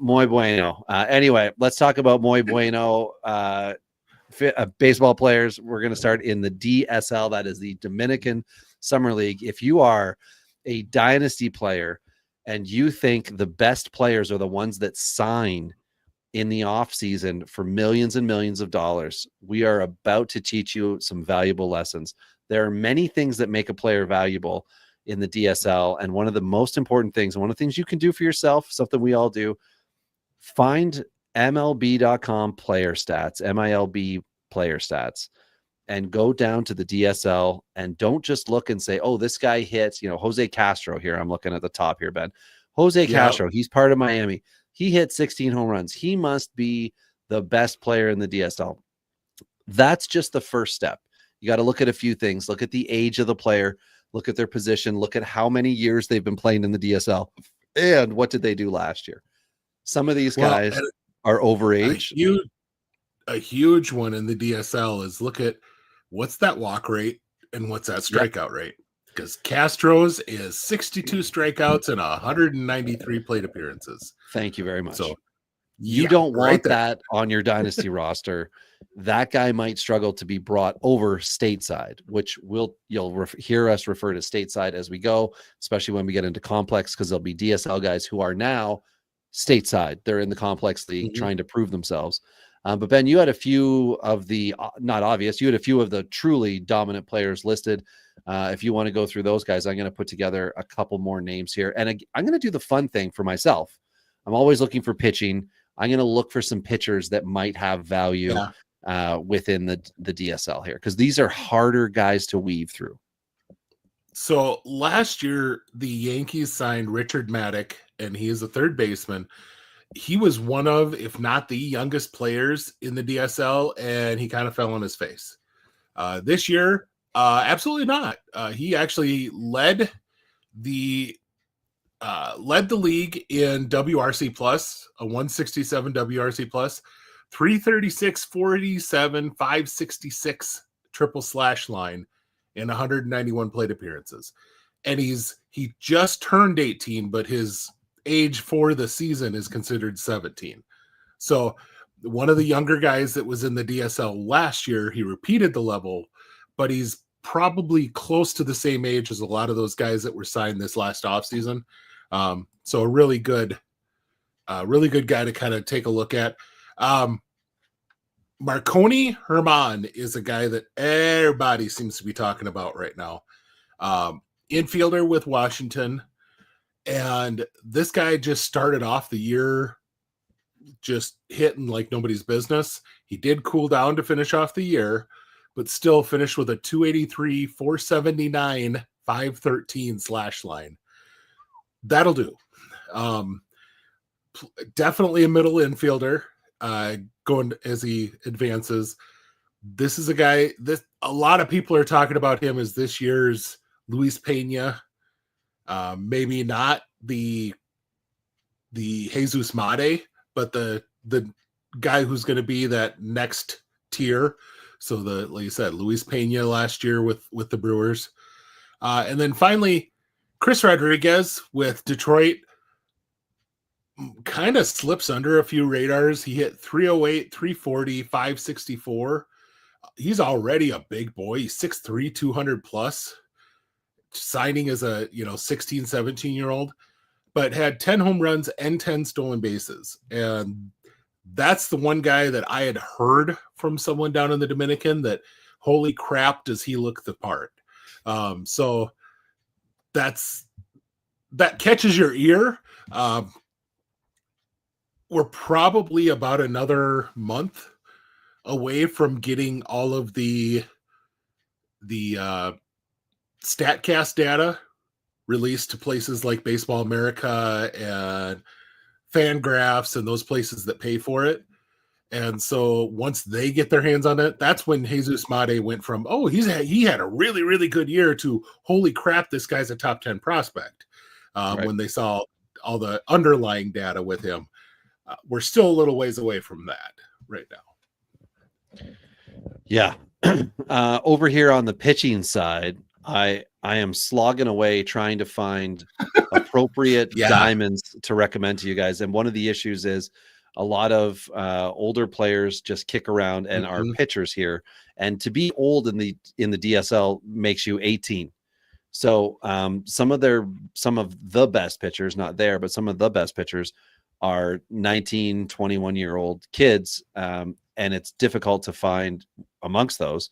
muy bueno. Anyway, let's talk about muy bueno. Baseball players. We're going to start in the DSL. That is the Dominican Summer League. If you are a dynasty player and you think the best players are the ones that sign in the off season for millions and millions of dollars, we are about to teach you some valuable lessons. There are many things that make a player valuable in the DSL. And one of the most important things, and one of the things you can do for yourself, something we all do, find MLB.com player stats, MILB player stats, and go down to the DSL and don't just look and say, oh, this guy hits, Jose Castro here. I'm looking at the top here, Ben. Jose Castro, he's part of Miami. He hit 16 home runs. He must be the best player in the DSL. That's just the first step. You got to look at a few things. Look at the age of the player. Look at their position. Look at how many years they've been playing in the DSL. And what did they do last year? Some of these guys are overage. A huge one in the DSL is look at what's that walk rate and what's that strikeout rate. Because Castro's is 62 strikeouts and 193 plate appearances. Thank you very much. So you don't want that on your dynasty roster. That guy might struggle to be brought over stateside, which you'll hear us refer to stateside as we go, especially when we get into complex, because there'll be DSL guys who are now stateside. They're in the complex league trying to prove themselves. But Ben, you had a few of the not obvious. You had a few of the truly dominant players listed. If you want to go through those guys, I'm going to put together a couple more names here, and I'm going to do the fun thing for myself. I'm always looking for pitching. I'm going to look for some pitchers that might have value within the DSL here, because these are harder guys to weave through. So last year, the Yankees signed Richard Maddock, and he is a third baseman. He was one of, if not the youngest players in the DSL, and he kind of fell on his face. This year, absolutely not. He actually led the league in WRC plus, a 167 WRC plus, 336, 47, 566 triple slash line, and 191 plate appearances. And he just turned 18, but his age for the season is considered 17. So one of the younger guys that was in the DSL last year, he repeated the level, but he's probably close to the same age as a lot of those guys that were signed this last offseason. So a really good guy to kind of take a look at. Marconi Herman is a guy that everybody seems to be talking about right now. Infielder with Washington. And this guy just started off the year just hitting like nobody's business. He did cool down to finish off the year, but still finished with a 283, 479, 513 slash line. That'll do. Definitely a middle infielder going as he advances. This is a guy that a lot of people are talking about him as this year's Luis Pena. Maybe not the Jesus Mate, but the guy who's going to be that next tier. So like you said, Luis Pena last year with the Brewers. And then finally, Chris Rodriguez with Detroit kind of slips under a few radars. He hit 308, 340, 564. He's already a big boy. He's 6'3", 200 plus. Signing as a 16, 17-year-old, but had 10 home runs and 10 stolen bases. And that's the one guy that I had heard from someone down in the Dominican that holy crap, does he look the part? So that catches your ear. We're probably about another month away from getting all of the StatCast data released to places like Baseball America and Fangraphs and those places that pay for it. And so once they get their hands on it, that's when Jesus Mate went from, oh, he had a really, really good year to, holy crap, this guy's a top 10 prospect. Right. When they saw all the underlying data with him. We're still a little ways away from that right now. Yeah. Over here on the pitching side, I am slogging away trying to find appropriate diamonds to recommend to you guys. And one of the issues is a lot of older players just kick around and are pitchers here. And to be old in the DSL makes you 18. So some of the best pitchers, not there, but some of the best pitchers are 19, 21-year-old kids. And it's difficult to find amongst those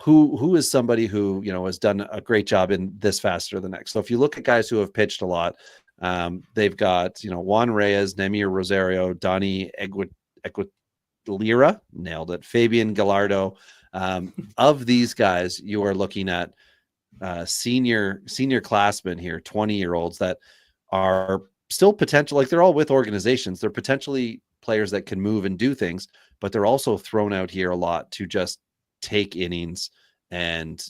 who is somebody who, has done a great job in this faster than next. So if you look at guys who have pitched a lot, they've got, Juan Reyes, Nemir Rosario, Donnie Eguilera, nailed it, Fabian Gallardo. Of these guys, you are looking at senior classmen here, 20-year-olds that are still potential, like they're all with organizations. They're potentially players that can move and do things, but they're also thrown out here a lot to just take innings and,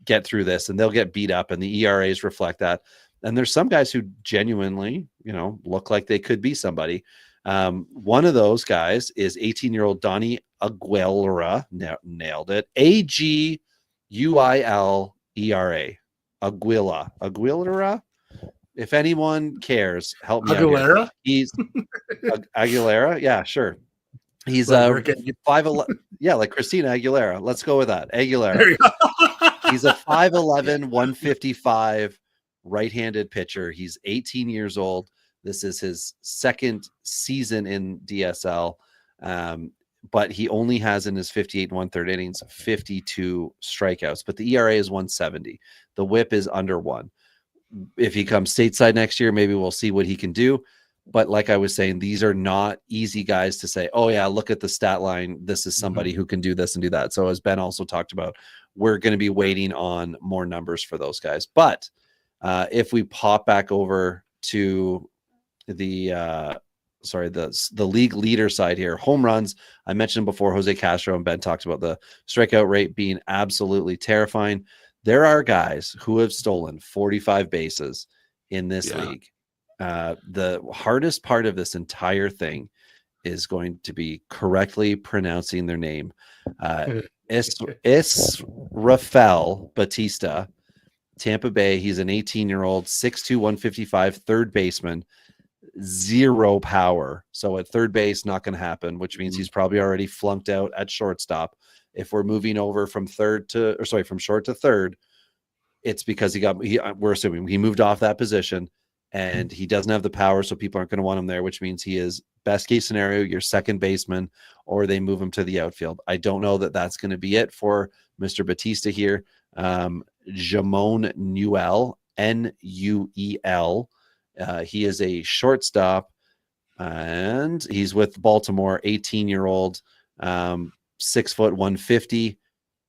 get through this, and they'll get beat up, and the ERAs reflect that. And there's some guys who genuinely, look like they could be somebody. One of those guys is 18-year-old Donnie Aguilera. Nailed it. Aguilera. Aguilera. If anyone cares, help me Aguilera? out here. He's Aguilera. Yeah, sure. He's 5'11". Yeah, like Christina Aguilera. Let's go with that. Aguilera. He's a 5'11", 155 right-handed pitcher. He's 18 years old. This is his second season in DSL. But he only has in his 58 and 1/3 innings 52 strikeouts. But the ERA is 170. The WHIP is under 1. If he comes stateside next year, maybe we'll see what he can do. But like I was saying, these are not easy guys to say, oh, yeah, look at the stat line. This is somebody who can do this and do that. So as Ben also talked about, we're going to be waiting on more numbers for those guys. But if we pop back over to the league leader side here, home runs, I mentioned before, Jose Castro, and Ben talked about the strikeout rate being absolutely terrifying. There are guys who have stolen 45 bases in this league. The hardest part of this entire thing is going to be correctly pronouncing their name. Rafael Batista, Tampa Bay. He's an 18-year-old, 6'2", 155, third baseman, 0 power. So at third base, not going to happen, which means he's probably already flunked out at shortstop. If we're moving over from short to third, it's because we're assuming he moved off that position and he doesn't have the power. So people aren't going to want him there, which means he is, best case scenario, your second baseman, or they move him to the outfield. I don't know that that's going to be it for Mr. Batista here. Jamon Newell, Nuel. He is a shortstop and he's with Baltimore, 18-year-old, 6 foot 150.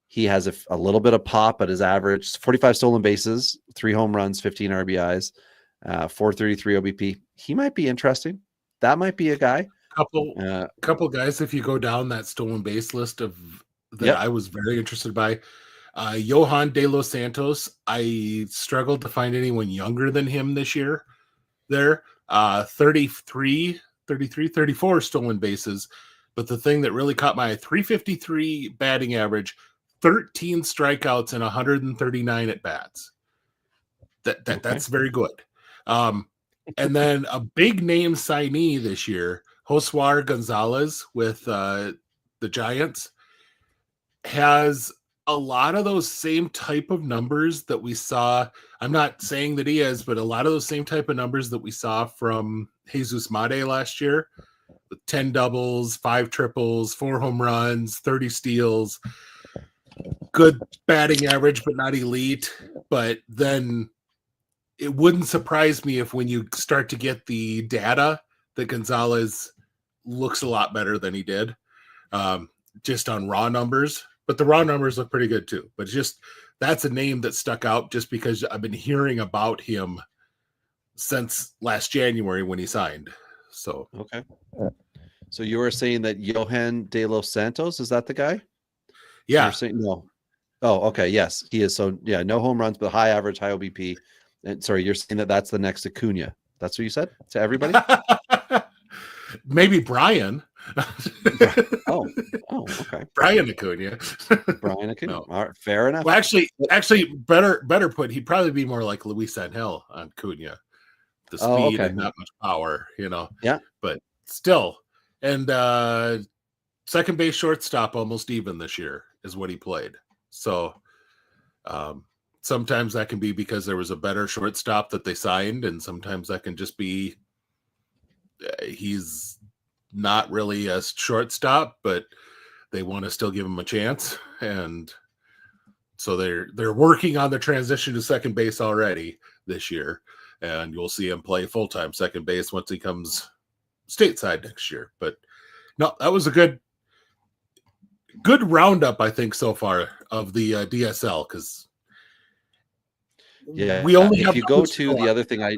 He has a little bit of pop at his average, 45 stolen bases, 3 home runs, 15 RBIs, 433 OBP. He might be interesting. That might be a guy. Couple guys, if you go down that stolen base list I was very interested by. Johan De Los Santos. I struggled to find anyone younger than him this year. There, 34 stolen bases. But the thing that really caught my eye, 353 batting average, 13 strikeouts and 139 at bats. That's very good. And then a big name signee this year, Josuar Gonzalez with the Giants, has a lot of those same type of numbers that we saw. I'm not saying that he is, but a lot of those same type of numbers that we saw from Jesus Mate last year. 10 doubles, 5 triples, 4 home runs, 30 steals. good batting average, but not elite. But then it wouldn't surprise me if when you start to get the data that Gonzalez looks a lot better than he did, just on raw numbers. But the raw numbers look pretty good too. But just that's a name that stuck out just because I've been hearing about him since last January when he signed. So Okay. So you were saying that Johan De Los Santos, is that the guy? yeah, You're saying no. Oh, okay. Yes, he is. So yeah, no home runs, but high average, high OBP. And sorry, you're saying that that's the next Acuna. That's what you said to everybody? maybe Brian. Oh, okay. Brian Acuna. Brian Acuna. No. All right, fair enough. Well, actually, better put. He'd probably be more like Luis Angel on Cunha. The speed and not much power, Yeah. But still, and second base shortstop almost even this year is what he played. So sometimes that can be because there was a better shortstop that they signed, and sometimes that can just be he's not really a shortstop, but they want to still give him a chance, and so they're working on the transition to second base already this year, and you'll see him play full-time second base once he comes stateside next year. But no, that was a good roundup, I think, so far of the DSL, because we only have. If you go to the other thing, I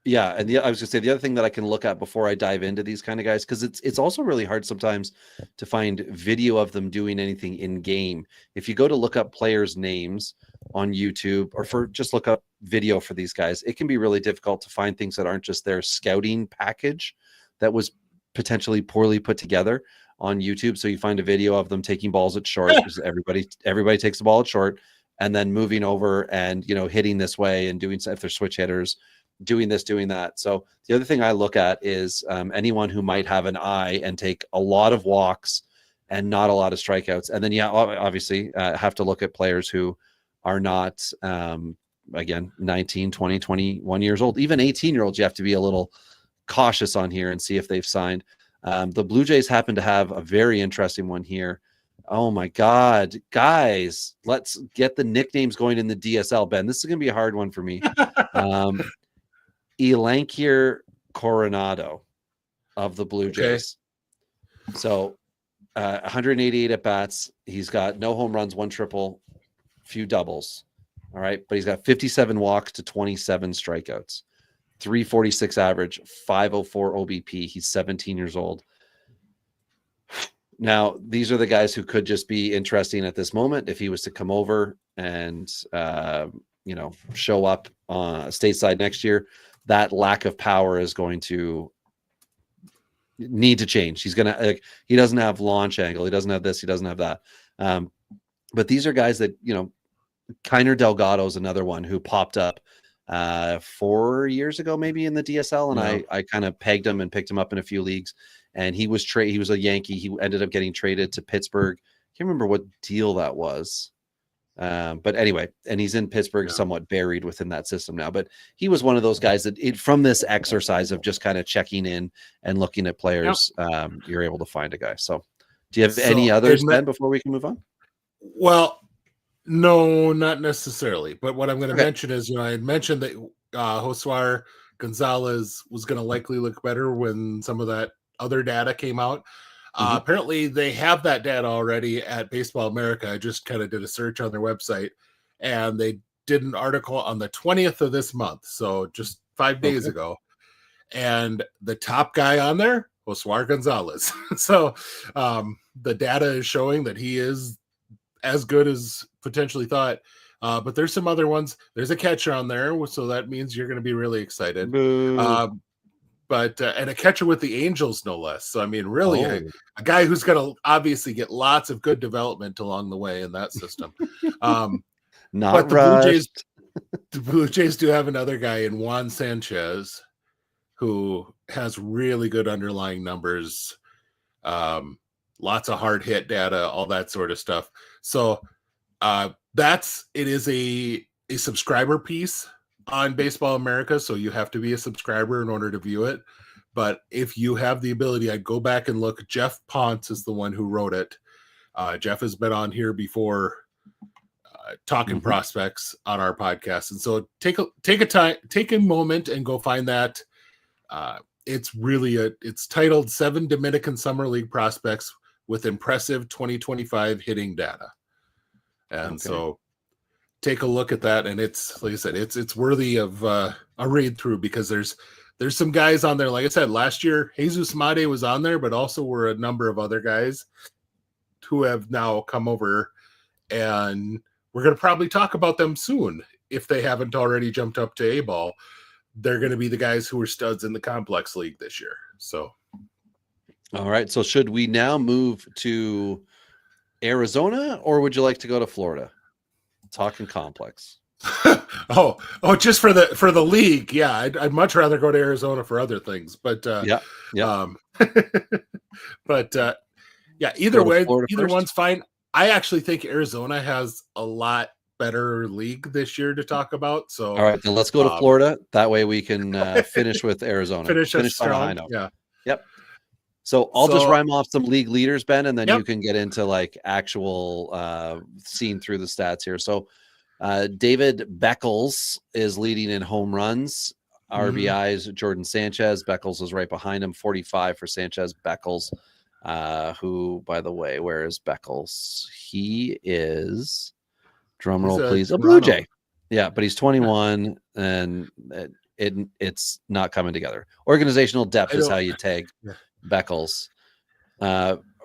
was going to say the other thing that I can look at before I dive into these kind of guys, because it's also really hard sometimes to find video of them doing anything in game. If you go to look up players' names on YouTube, or just look up video for these guys, it can be really difficult to find things that aren't just their scouting package that was potentially poorly put together on YouTube. So you find a video of them taking balls at short, because everybody takes the ball at short, and then moving over and hitting this way and doing, if they're switch hitters, doing this, doing that. So the other thing I look at is anyone who might have an eye and take a lot of walks and not a lot of strikeouts. And then, obviously have to look at players who are not, again, 19, 20, 21 years old. Even 18-year-olds, you have to be a little cautious on here and see if they've signed. The Blue Jays happen to have a very interesting one here. Oh my God, guys, let's get the nicknames going in the DSL. Ben, this is going to be a hard one for me. Elankier Coronado of the Blue Jays. So 188 at bats. He's got no home runs, 1 triple, few doubles. All right. But he's got 57 walks to 27 strikeouts, 346 average, 504 OBP. He's 17 years old. Now, these are the guys who could just be interesting at this moment if he was to come over and, show up stateside next year. That lack of power is going to need to change. He's going to, he doesn't have launch angle. He doesn't have this. He doesn't have that. But these are guys that, Kiner Delgado is another one who popped up 4 years ago, maybe in the DSL. And I kind of pegged him and picked him up in a few leagues. And he was a Yankee. He ended up getting traded to Pittsburgh. Can't remember what deal that was. But anyway, and he's in Pittsburgh, somewhat buried within that system now. But he was one of those guys that from this exercise of just kind of checking in and looking at players, you're able to find a guy. So do you have any others, Ben, before we can move on? Well, no, not necessarily. But what I'm going to mention is, I had mentioned that Josuar Gonzalez was going to likely look better when some of that other data came out. Apparently they have that data already at Baseball America. I just kind of did a search on their website, and they did an article on the 20th of this month. So just 5 days ago. And the top guy on there, Josuar Gonzalez. So the data is showing that he is as good as potentially thought. But there's some other ones. There's a catcher on there. So that means you're going to be really excited. But and a catcher with the Angels, no less. So, I mean, really a guy who's going to obviously get lots of good development along the way in that system. But the Blue Jays do have another guy in Juan Sanchez who has really good underlying numbers, lots of hard hit data, all that sort of stuff. So it is a subscriber piece on Baseball America, so you have to be a subscriber in order to view it. But if you have the ability, I'd go back and look. Jeff Ponce is the one who wrote it. Jeff has been on here before talking prospects on our podcast. And so take a moment and go find that. It's titled 7 Dominican Summer League Prospects with Impressive 2025 Hitting Data. And so take a look at that. And it's, like I said, it's worthy of a read through, because there's some guys on there. Like I said, last year, Jesus Made was on there, but also were a number of other guys who have now come over, and we're going to probably talk about them soon. If they haven't already jumped up to A-ball, they're going to be the guys who were studs in the complex league this year. So, all right. So should we now move to Arizona, or would you like to go to Florida? Talking complex. oh, just for the league. Yeah. I'd much rather go to Arizona for other things, but either way, either one's fine. I actually think Arizona has a lot better league this year to talk about. So, all right, then let's go to Florida. That way we can finish with Arizona. Finish on a high note. Yeah. Yep. So I'll just rhyme off some league leaders, Ben, and then you can get into like actual seeing through the stats here. So David Beckles is leading in home runs. RBIs, Jordan Sanchez. Beckles is right behind him, 45 for Sanchez. Beckles, who, by the way, where is Beckles? He is, drum roll, please, a Blue Jay. Yeah, but he's 21, and it's not coming together. Organizational depth is how you tag Beckles.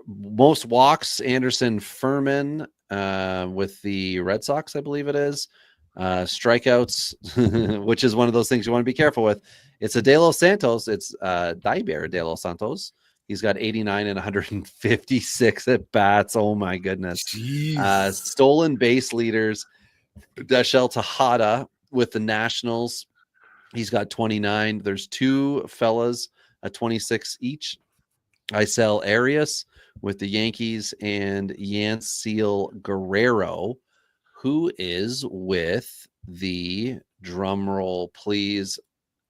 Most walks, Anderson Furman with the Red Sox, I believe it is. Strikeouts, which is one of those things you want to be careful with. It's a De Los Santos. It's Daiber De Los Santos. He's got 89 and 156 at bats. Oh my goodness. Stolen base leaders. Dashel Tejada with the Nationals. He's got 29. There's two fellas at 26 each. Isel Arias with the Yankees, and Yanciel Guerrero, who is with the, drum roll please,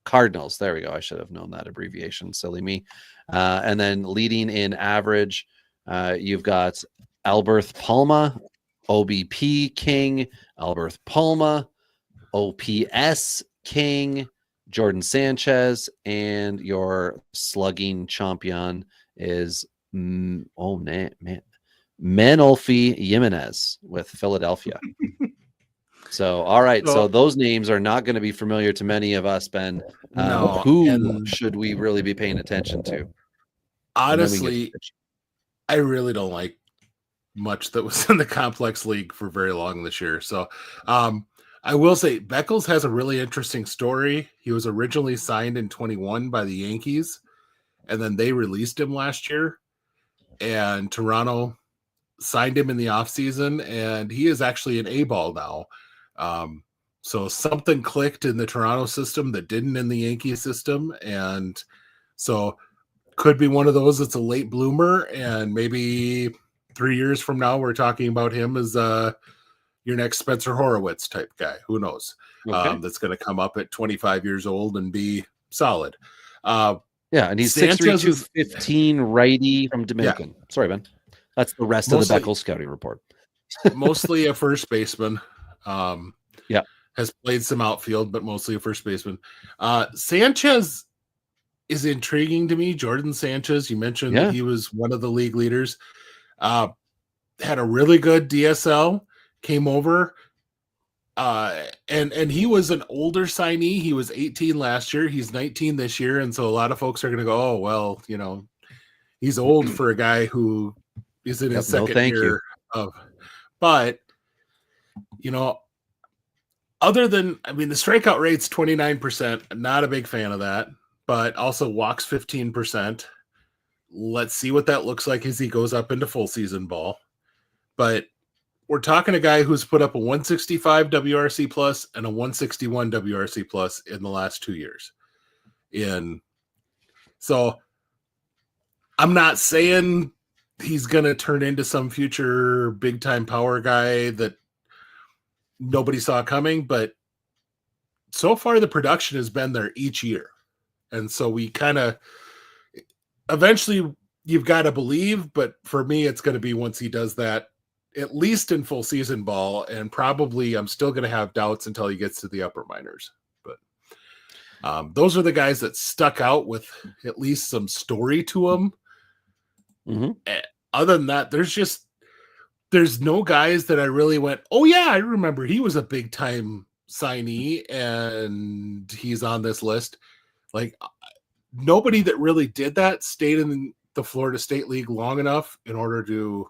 Cardinals. There we go. I should have known that abbreviation. Silly me. And then leading in average, you've got Alberth Palma, OBP King, Alberth Palma, OPS King, Jordan Sanchez, and your slugging champion is Manolfi Jimenez with Philadelphia. So, all right. So those names are not going to be familiar to many of us, Ben. Who should we really be paying attention to? Honestly, I really don't like much that was in the complex league for very long this year. So I will say Beckles has a really interesting story. He was originally signed in 21 by the Yankees, and then they released him last year, and Toronto signed him in the offseason, and he is actually an A-ball now. So something clicked in the Toronto system that didn't in the Yankee system. And so could be one of those that's a late bloomer, and maybe 3 years from now, we're talking about him as your next Spencer Horowitz type guy. Who knows? That's going to come up at 25 years old and be solid. And he's 6'3", 215, righty from Dominican. Yeah. Sorry, Ben. That's the rest of the Beckles scouting report. Mostly a first baseman. Has played some outfield, but mostly a first baseman. Sanchez is intriguing to me. Jordan Sanchez, you mentioned that he was one of the league leaders. Had a really good DSL, came over, and he was an older signee. He was 18 last year. He's 19 this year, and so a lot of folks are going to go, oh, well, he's old for a guy who is in his second year of. But, other than, the strikeout rate's 29%. Not a big fan of that, but also walks 15%. Let's see what that looks like as he goes up into full season ball. But we're talking a guy who's put up a 165 WRC plus and a 161 WRC plus in the last 2 years. So I'm not saying he's going to turn into some future big time power guy that nobody saw coming, but so far the production has been there each year. And so we kind of eventually you've got to believe, but for me, it's going to be once he does that, at least in full season ball, and probably I'm still going to have doubts until he gets to the upper minors. But those are the guys that stuck out with at least some story to them. Mm-hmm. Other than that, there's no guys that I really went, oh yeah, I remember he was a big time signee and he's on this list. Like nobody that really did that stayed in the Florida State League long enough in order to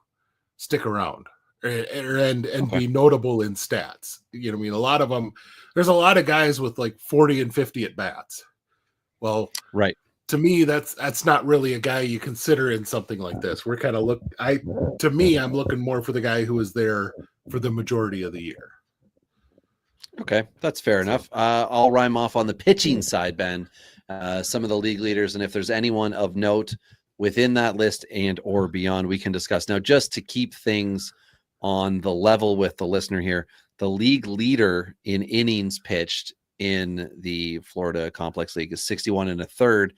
stick around and be notable in stats. You know what I mean? A lot of them, there's a lot of guys with like 40 and 50 at bats. Well, right. To me, that's not really a guy you consider in something like this. We're kind of I'm looking more for the guy who was there for the majority of the year. Okay, that's fair enough. I'll rhyme off on the pitching side, Ben. Some of the league leaders, and if there's anyone of note within that list and or beyond, we can discuss. Now, just to keep things on the level with the listener here, the league leader in innings pitched in the Florida Complex League is 61 1/3,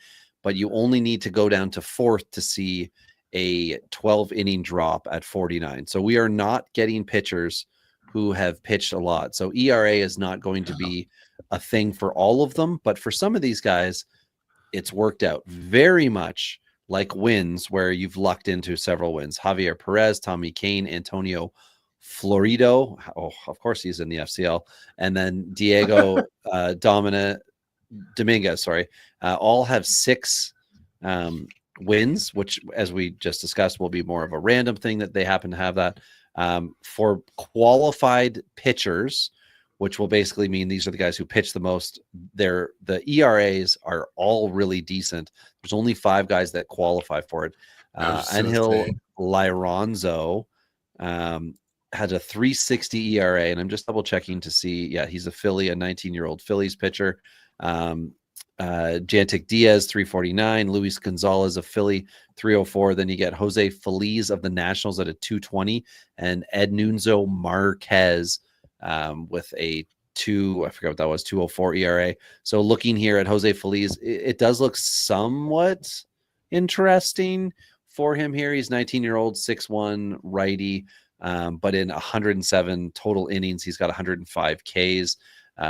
but you only need to go down to 4th to see a 12-inning drop at 49. So we are not getting pitchers who have pitched a lot. So ERA is not going to be a thing for all of them, but for some of these guys, it's worked out very much like wins where you've lucked into several wins. Javier Perez, Tommy Kane, Antonio Florido. Oh, of course he's in the FCL. And then Diego Dominguez, all have 6 wins, which, as we just discussed, will be more of a random thing that they happen to have that. For qualified pitchers, which will basically mean these are the guys who pitch the most, the ERAs are all really decent. There's only 5 guys that qualify for it. Angel Lironzo has a 3.60 ERA, and I'm just double checking to see. Yeah, he's a Philly, a 19-year-old Phillies pitcher. Jantic Diaz, 3.49. Luis Gonzalez of Philly, 3.04. Then you get Jose Feliz of the Nationals at a 2.20, and Ednunzo Marquez with a 2.04 ERA. So looking here at Jose Feliz, it does look somewhat interesting for him here. He's 19-year-old, 6'1", righty, but in 107 total innings, he's got 105 Ks.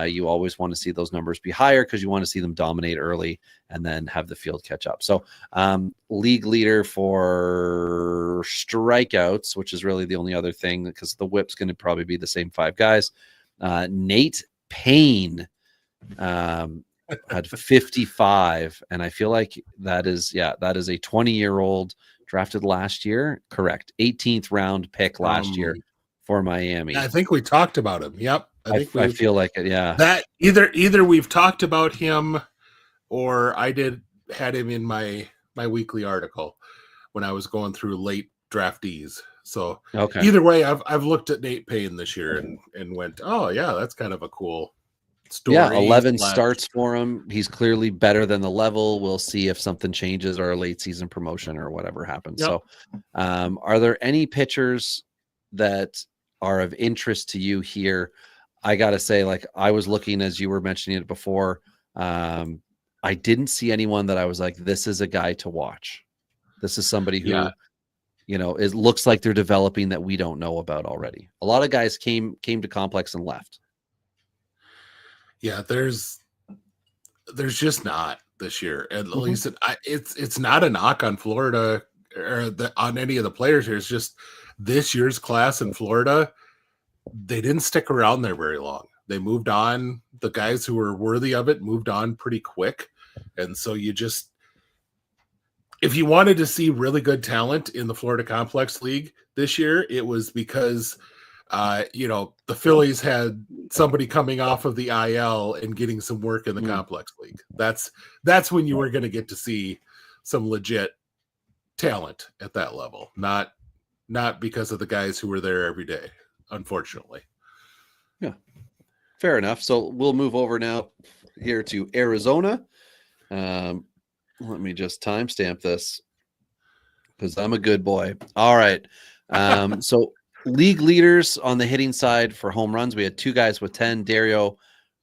You always want to see those numbers be higher because you want to see them dominate early and then have the field catch up. So league leader for strikeouts, which is really the only other thing because the whip's going to probably be the same 5 guys. Nate Payne had 55, and I feel like that is a 20-year-old drafted last year. Correct. 18th round pick last year for Miami. I think we talked about him. Yep. I feel like it. Yeah. That either we've talked about him or I had him in my weekly article when I was going through late draftees. So either way, I've looked at Nate Payne this year and went, oh yeah, that's kind of a cool story. Yeah, 11 starts for him. He's clearly better than the level. We'll see if something changes or a late season promotion or whatever happens. Yep. So are there any pitchers that are of interest to you here? I got to say, like I was looking as you were mentioning it before, I didn't see anyone that I was like, this is a guy to watch. This is somebody who, it looks like they're developing that we don't know about already. A lot of guys came to Complex and left. Yeah, there's just not this year. At least it's not a knock on Florida or on any of the players here. It's just this year's class in Florida, they didn't stick around there very long. They moved on. The guys who were worthy of it moved on pretty quick. And so if you wanted to see really good talent in the Florida Complex League this year, it was because, the Phillies had somebody coming off of the IL and getting some work in the Complex League. That's when you were going to get to see some legit talent at that level, not because of the guys who were there every day, unfortunately. Yeah, fair enough. So we'll move over now here to Arizona. Let me just timestamp this because I'm a good boy. All right. So league leaders on the hitting side for home runs, we had 2 guys with 10, Dario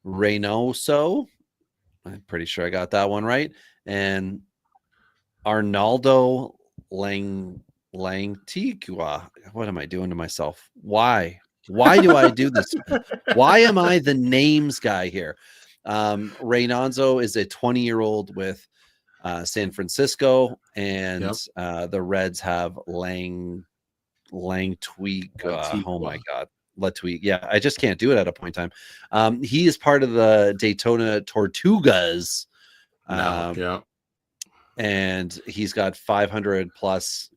Reynoso. I'm pretty sure I got that one right. And Arnaldo Langtigua. What am I doing to myself? Why do I do this? Why am I the names guy here? Reynaldo is a 20-year-old with San Francisco, and the Reds have Langtwig. Oh my God. Letweek. Yeah, I just can't do it at a point in time. He is part of the Daytona Tortugas. And he's got 500 plus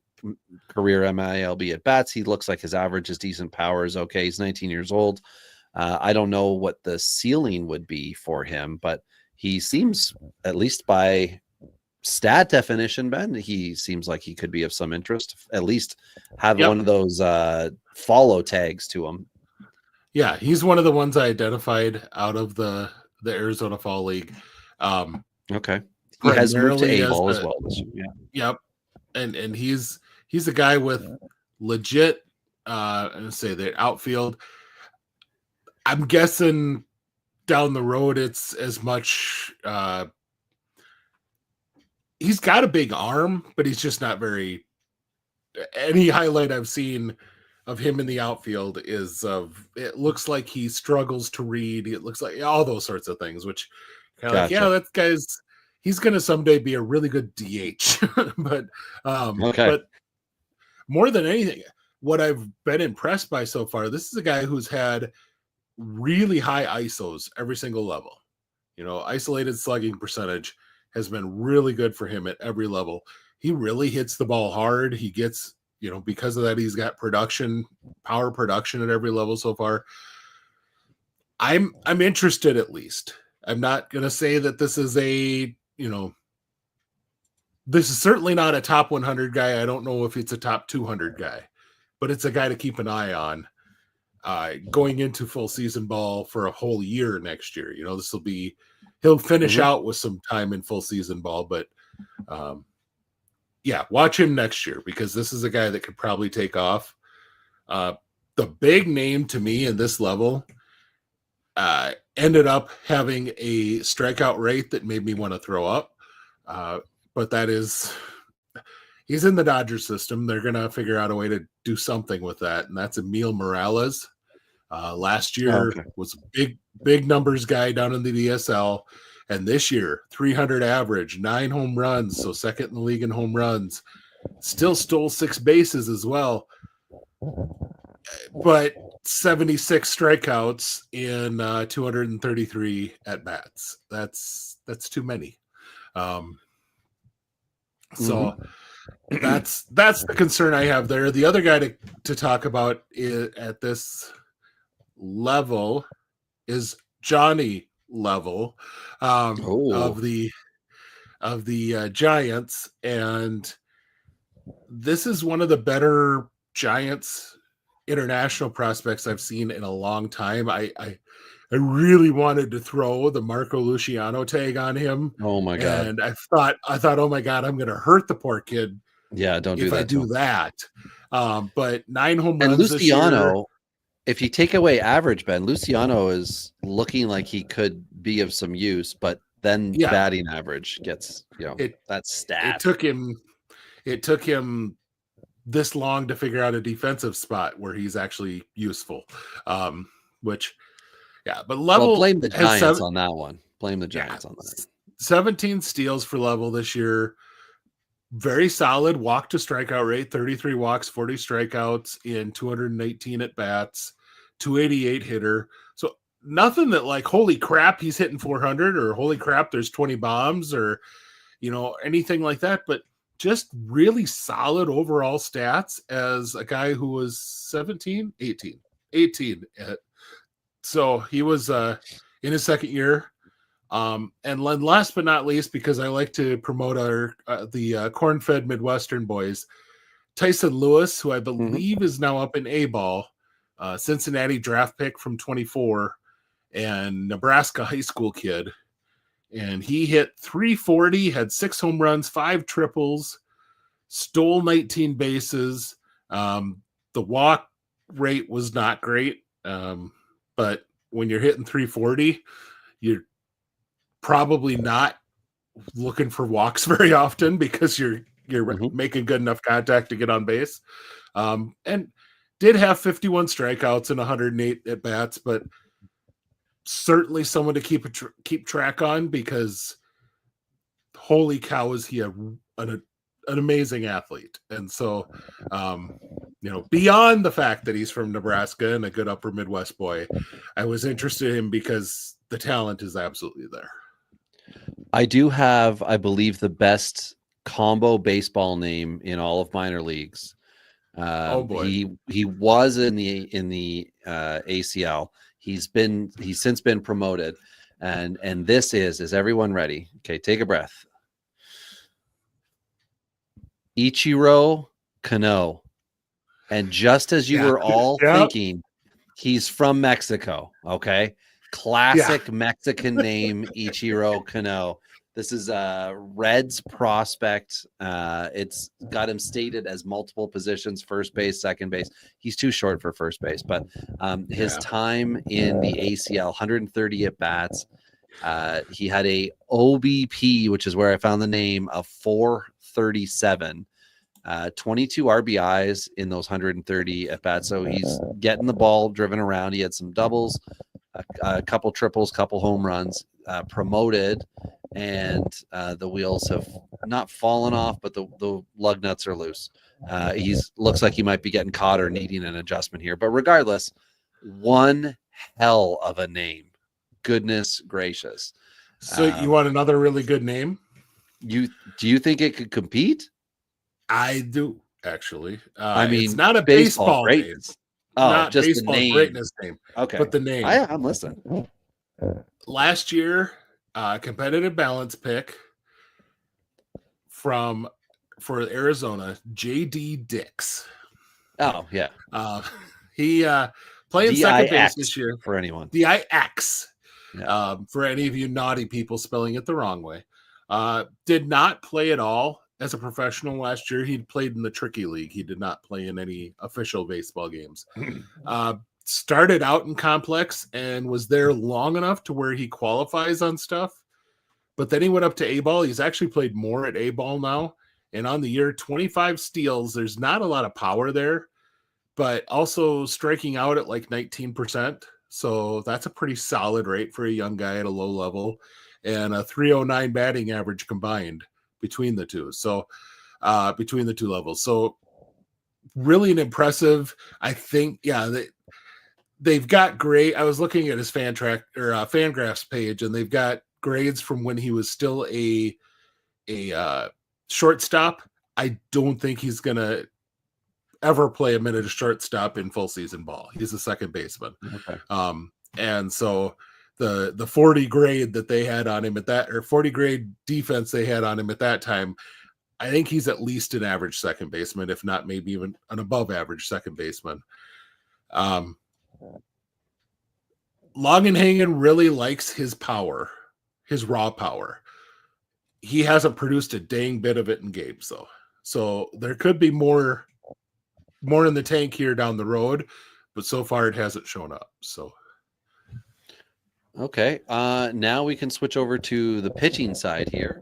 career MILB at bats. He looks like his average is decent. Power is okay. He's 19 years old. I don't know what the ceiling would be for him, but he seems, at least by stat definition, Ben, he seems like he could be of some interest. At least have one of those follow tags to him. Yeah, he's one of the ones I identified out of the Arizona Fall League. Okay. He has moved to A-ball as well this year. Yeah. Yep. And he's a guy with legit the outfield. I'm guessing down the road it's as much he's got a big arm, but he's just not very. Any highlight I've seen of him in the outfield is it looks like he struggles to read. It looks like all those sorts of things, which kind of that guy's, he's going to someday be a really good DH. but more than anything, what I've been impressed by so far, this is a guy who's had really high ISOs every single level. Isolated slugging percentage has been really good for him at every level. He really hits the ball hard. He gets, because of that, he's got power production at every level so far. I'm interested at least. I'm not going to say that this is this is certainly not a top 100 guy. I don't know if it's a top 200 guy, but it's a guy to keep an eye on going into full season ball for a whole year next year. He'll finish out with some time in full season ball, but watch him next year because this is a guy that could probably take off. The big name to me in this level ended up having a strikeout rate that made me want to throw up. But that is, he's in the Dodgers system. They're going to figure out a way to do something with that. And that's Emil Morales. Last year was a big numbers guy down in the DSL. And this year, 300 average, 9 home runs. So second in the league in home runs. Still stole 6 bases as well. But 76 strikeouts in 233 at bats. That's too many. So that's the concern I have there. The other guy to talk about at this level is Johnny Level of the Giants, and this is one of the better Giants international prospects I've seen in a long time. I really wanted to throw the Marco Luciano tag on him. Oh my God. And I thought, oh my God, I'm going to hurt the poor kid. Yeah. Don't do that. If I do that. But 9 home runs. And Luciano, if you take away average, Ben, Luciano is looking like he could be of some use, but then batting average gets, that stat. It took him this long to figure out a defensive spot where he's actually useful. But Level, blame the Giants on that one. Blame the Giants on that. 17 steals for Level this year. Very solid walk to strikeout rate, 33 walks, 40 strikeouts in 218 at bats, 288 hitter. So nothing that like, holy crap, he's hitting 400 or holy crap, there's 20 bombs or, anything like that. But just really solid overall stats as a guy who was 18. So he was in his second year. And last but not least, because I like to promote the corn-fed Midwestern boys, Tyson Lewis, who I believe is now up in A-ball, Cincinnati draft pick from 24, and Nebraska high school kid. And he hit 340, had 6 home runs, 5 triples, stole 19 bases. The walk rate was not great, but when you're hitting 340, you're probably not looking for walks very often because you're you're making good enough contact to get on base. And did have 51 strikeouts and 108 at bats, but certainly someone to keep track on, because holy cow, is he an amazing athlete. And so, beyond the fact that he's from Nebraska and a good upper Midwest boy, I was interested in him because the talent is absolutely there. I do have, I believe, the best combo baseball name in all of minor leagues. Oh boy. He was in the ACL. He's since been promoted. And this is everyone ready? Okay, take a breath. Ichiro Kano. And just as you were all thinking, he's from Mexico. Okay. Classic Mexican name, Ichiro Kano. This is a Reds prospect. It's got him stated as multiple positions: first base, second base. He's too short for first base, but his time in the ACL, 130 at bats. He had a OBP, which is where I found the name, of 437. 22 RBIs in those 130 at bats. So he's getting the ball driven around. He had some doubles, a couple triples, couple home runs, promoted, and the wheels have not fallen off, but the lug nuts are loose. Looks like he might be getting caught or needing an adjustment here. But regardless, one hell of a name. Goodness gracious. So you want another really good name? Do you think it could compete? I do, actually. I mean, it's not a baseball name. Oh, not just baseball the name. greatness name. Okay. But the name. I'm listening. Last year, competitive balance pick for Arizona, JD Dix. Oh, yeah. He playing second base this year. For anyone. DIX. Yeah. For any of you naughty people spelling it the wrong way. Did not play at all as a professional last year. He played in the Tricky League. He did not play in any official baseball games. Started out in complex and was there long enough to where he qualifies on stuff. But then he went up to A-ball. He's actually played more at A-ball now. And on the year, 25 steals. There's not a lot of power there, but also striking out at like 19%. So that's a pretty solid rate for a young guy at a low level, and a 309 batting average combined between the two. So between the two levels. So really an impressive, I think. Yeah. They've got great. I was looking at his Fangraphs page, and they've got grades from when he was still a shortstop. I don't think he's going to ever play a minute of shortstop in full season ball. He's a second baseman. Okay. And so the 40 grade that they had on him at that, or 40 grade defense they had on him at that time, I think he's at least an average second baseman, if not maybe even an above average second baseman. Longenhagen really likes his power, his raw power. He hasn't produced a dang bit of it in games, though. So there could be more in the tank here down the road, but so far it hasn't shown up. So okay, now we can switch over to the pitching side here.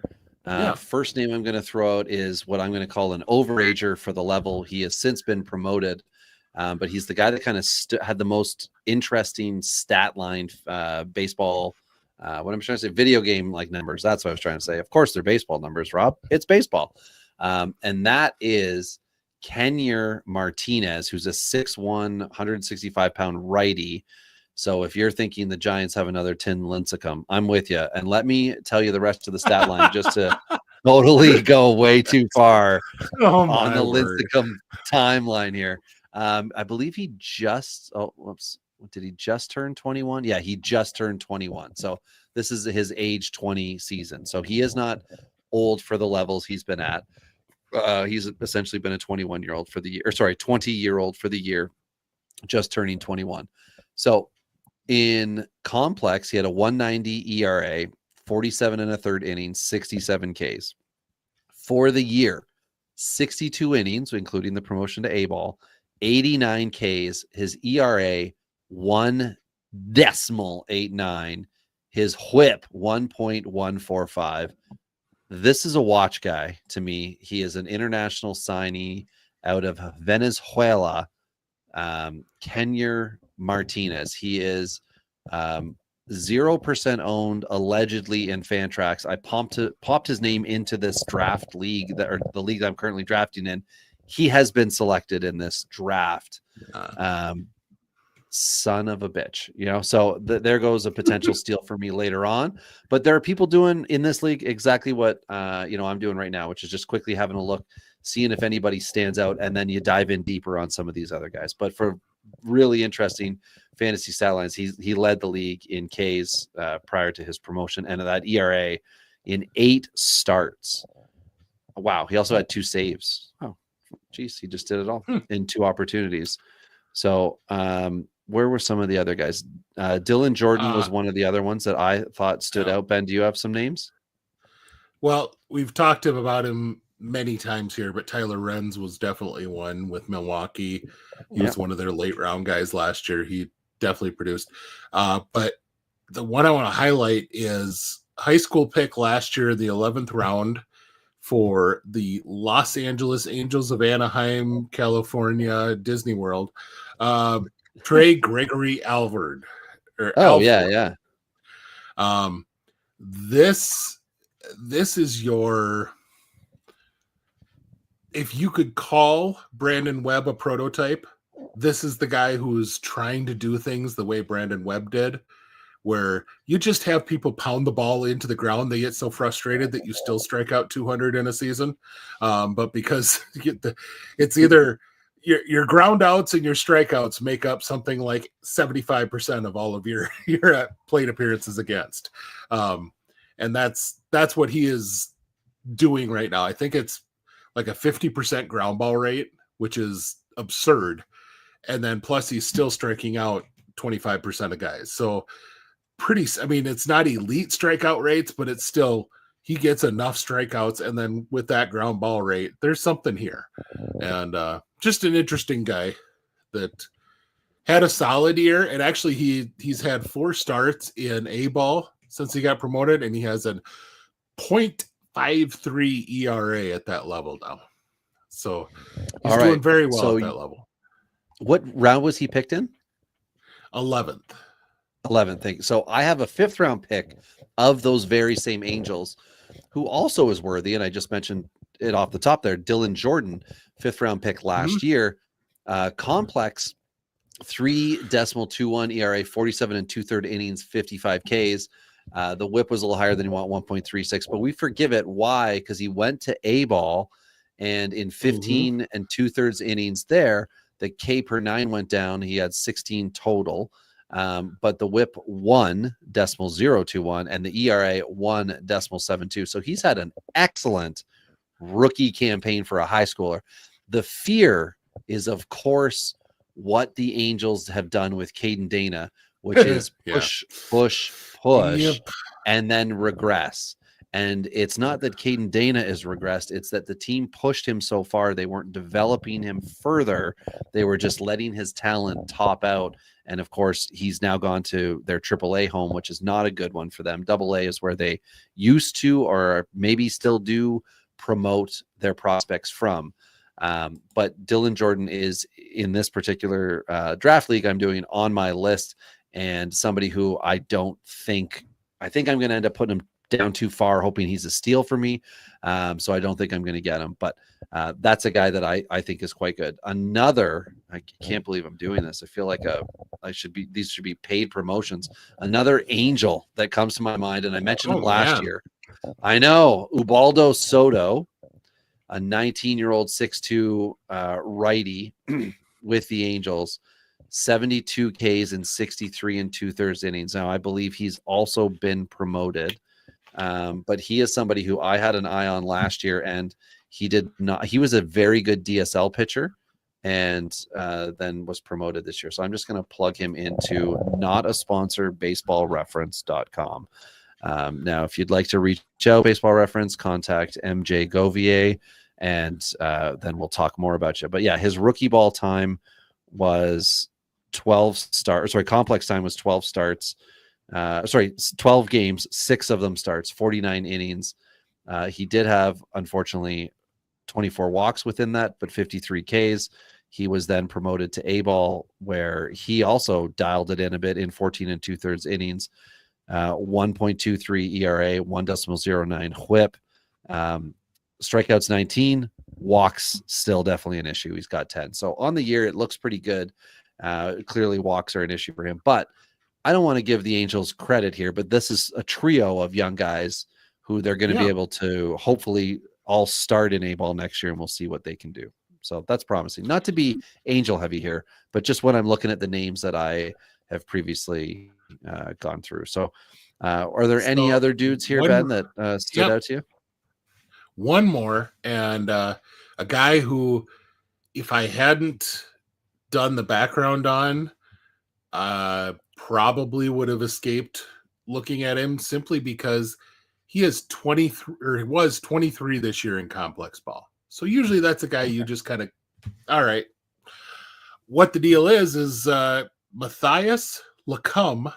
First name I'm going to throw out is what I'm going to call an overager for the level. He has since been promoted, but he's the guy that kind of had the most interesting stat line baseball. What I'm trying to say, video game like numbers. That's what I was trying to say. Of course, they're baseball numbers, Rob. It's baseball, and that is Kenyer Martinez, who's a 6'1", 165-pound righty. So if you're thinking the Giants have another Tim Lincecum, I'm with you. And let me tell you the rest of the stat line just to totally go way too far on the Lincecum timeline here. I believe he just did he just turn 21? Yeah, he just turned 21. So this is his age 20 season. So he is not old for the levels he's been at. He's essentially been a 21-year-old for the year, or sorry, 20-year-old for the year, just turning 21. So in complex, he had a 190 ERA, 47 and a third innings, 67 Ks. For the year, 62 innings, including the promotion to A-ball, 89 Ks. His ERA, 1.89. His whip, 1.145. This is a watch guy to me. He is an international signee out of Venezuela, Kenyer Martinez. He is 0% owned allegedly in Fantrax. I popped his name into this draft league, or the league that I'm currently drafting in. He has been selected in this draft. Son of a bitch, so there goes a potential steal for me later on. But there are people doing in this league exactly what I'm doing right now, which is just quickly having a look, seeing if anybody stands out, and then you dive in deeper on some of these other guys. But for really interesting fantasy stat lines, he led the league in Ks prior to his promotion, and that ERA in 8 starts. Wow. He also had 2 saves. Oh, geez, he just did it all in 2 opportunities. So where were some of the other guys? Dylan Jordan was one of the other ones that I thought stood out. Ben, do you have some names? Well, we've talked about him many times here, but Tyler Renz was definitely one with Milwaukee. He was one of their late round guys last year. He definitely produced. But the one I want to highlight is high school pick last year, the 11th round for the Los Angeles Angels of Anaheim, California, Disney World. Trey Gregory Alford. Yeah. This is your, if you could call Brandon Webb a prototype, this is the guy who's trying to do things the way Brandon Webb did, where you just have people pound the ball into the ground. They get so frustrated that you still strike out 200 in a season. But because it's either your ground outs and your strikeouts make up something like 75% of all of your plate appearances against. And that's what he is doing right now. I think it's like a 50% ground ball rate, which is absurd. And then plus he's still striking out 25% of guys. So it's not elite strikeout rates, but it's still, he gets enough strikeouts. And then with that ground ball rate, there's something here. And just an interesting guy that had a solid year. And actually he's had 4 starts in A-ball since he got promoted, and he has a 0.53 ERA at that level now. So he's doing very well at that level. What round was he picked in? 11th. Thank you. So I have a 5th round pick of those very same Angels, who also is worthy, and I just mentioned it off the top there. Dylan Jordan, 5th round pick last year. Complex 3.21 ERA, 47 2/3 innings, 55 Ks. The whip was a little higher than he want, 1.36, but we forgive it. Why? Because he went to A-ball, and in 15 2/3 innings there, the K per 9 went down. He had 16 total, but the whip 1.021 and the ERA 1.72. So he's had an excellent rookie campaign for a high schooler. The fear is, of course, what the Angels have done with Caden Dana, which is push, and then regress. And it's not that Caden Dana is regressed. It's that the team pushed him so far. They weren't developing him further. They were just letting his talent top out. And of course, he's now gone to their AAA home, which is not a good one for them. AA is where they used to, or maybe still do, promote their prospects from. But Dylan Jordan is, in this particular draft league I'm doing, on my list, and somebody who I think I'm going to end up putting him down too far, hoping he's a steal for me. So I don't think I'm going to get him, but that's a guy that I think is quite good. Another, I can't believe I'm doing this. I feel like these should be paid promotions. Another Angel that comes to my mind, and I mentioned him last year. I know, Ubaldo Soto, a 19-year-old 6'2" righty with the Angels, 72 Ks and 63 2/3 innings. Now, I believe he's also been promoted, but he is somebody who I had an eye on last year, and he was a very good DSL pitcher, and then was promoted this year. So I'm just going to plug him into not a sponsor, baseballreference.com. Now, if you'd like to reach out, Baseball Reference, contact MJ Govier, and then we'll talk more about you. But yeah, his rookie ball time was 12 starts. Sorry, complex time was 12 starts. 12 games, 6 of them starts, 49 innings, He did have, unfortunately, 24 walks within that, but 53 Ks. He was then promoted to A-ball, where he also dialed it in a bit in 14 2/3 innings, 1.23 ERA, 1.09 WHIP, strikeouts 19, walks still definitely an issue. He's got 10. So on the year, it looks pretty good. Clearly, walks are an issue for him, but I don't want to give the Angels credit here, but this is a trio of young guys who they're going to be able to hopefully all start in A-ball next year, and we'll see what they can do. So that's promising. Not to be Angel heavy here, but just when I'm looking at the names that I have previously gone through. So are there any other dudes here, Ben, that stood out to you? One more, and a guy who, if I hadn't done the background on, probably would have escaped looking at him, simply because he is 23, or he was 23 this year in complex ball. So usually that's a guy you just kind of, all right. What the deal is Matthias Lacombe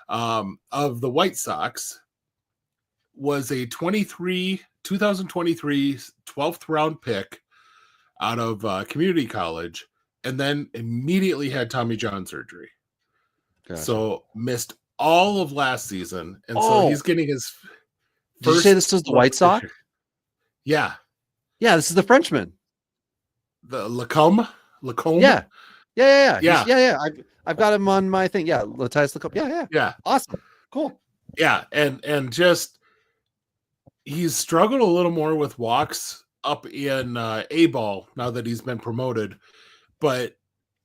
of the White Sox was a 2023 12th round pick out of community college, and then immediately had Tommy John surgery. Gotcha. So missed all of last season, and so he's getting his first. Did you say this was the White Sox? Yeah. Yeah, this is the Frenchman. The Lacombe? Yeah. I've got him on my thing. Yeah, Matthias Lacombe. Yeah. Awesome. Cool. Yeah, and just he's struggled a little more with walks up in A-ball now that he's been promoted, but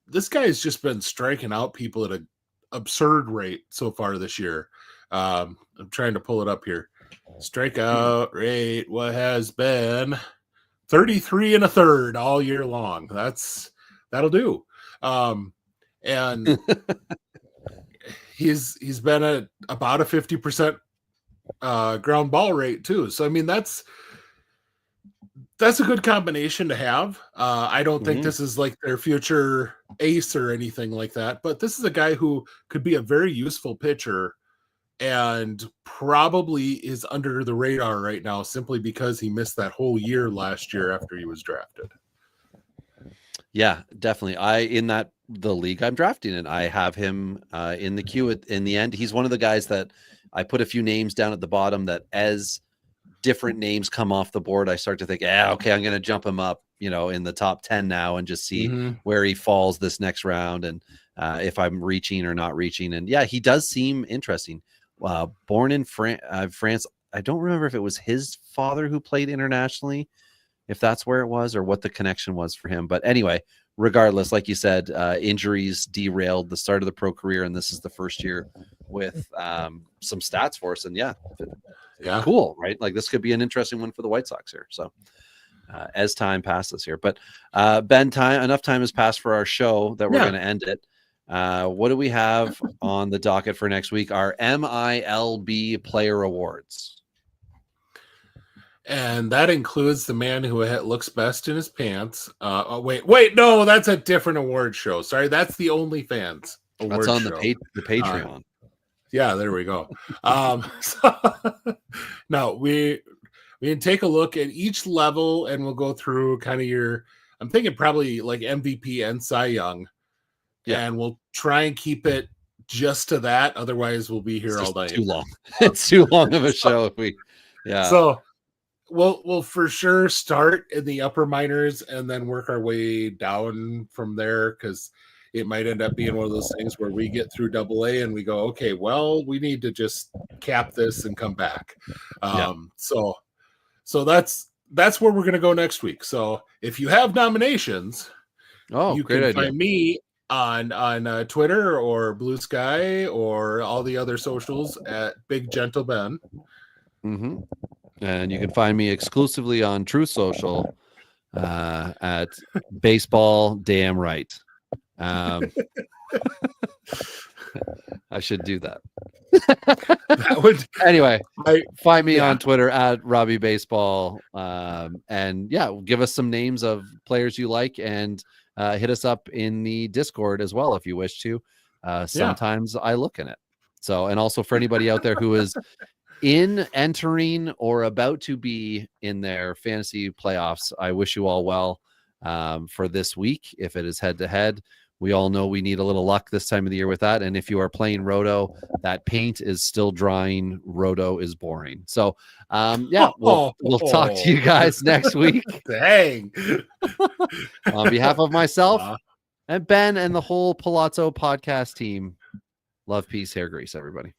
this guy has just been striking out people at an absurd rate so far this year. I'm trying to pull it up here. Strikeout rate, what has been 33 1/3 all year long. That'll do. And he's been at about a 50% ground ball rate too. So I mean that's a good combination to have. I don't think this is like their future ace or anything like that, but this is a guy who could be a very useful pitcher and probably is under the radar right now simply because he missed that whole year last year after he was drafted. Yeah, definitely. The league I'm drafting in, I have him in the queue in the end. He's one of the guys that I put a few names down at the bottom that as different names come off the board, I start to think, okay, I'm going to jump him up, in the top 10 now and just see where he falls this next round. And if I'm reaching or not reaching. And yeah, he does seem interesting. Born in France. I don't remember if it was his father who played internationally, if that's where it was or what the connection was for him. But anyway, regardless, like you said, injuries derailed the start of the pro career, and this is the first year with some stats for us. And yeah, cool, right? Like this could be an interesting one for the White Sox here. So as time passes here, but Ben, enough time has passed for our show that we're going to end it. What do we have on the docket for next week? Our MILB Player Awards. And that includes the man who looks best in his pants. Wait, no, that's a different award show. Sorry, that's the OnlyFans award That's on show. the Patreon. Yeah, there we go. No, we can take a look at each level, and we'll go through kind of I'm thinking probably like MVP and Cy Young. Yeah. And we'll try and keep it just to that. Otherwise, we'll be here all day. Too long. It's too long of a show. So we'll for sure start in the upper minors and then work our way down from there, because it might end up being one of those things where we get through AA and we go, okay, well, we need to just cap this and come back. So that's where we're going to go next week. So if you have nominations, you can find me on Twitter or Blue Sky or all the other socials at Big Gentle Ben. And you can find me exclusively on True Social at Baseball Damn Right. I should do that. Anyway, find me on Twitter at Robbie Baseball. And give us some names of players you like, and hit us up in the Discord as well if you wish to. Sometimes I look in it. So, and also for anybody out there who is in entering or about to be in their fantasy playoffs, I wish you all well for this week. If it is head to head, we all know we need a little luck this time of the year with that. And if you are playing Roto, that paint is still drying. Roto is boring. So, we'll talk to you guys next week. Dang. On behalf of myself and Ben and the whole Pallazzo podcast team, love, peace, hair grease, everybody.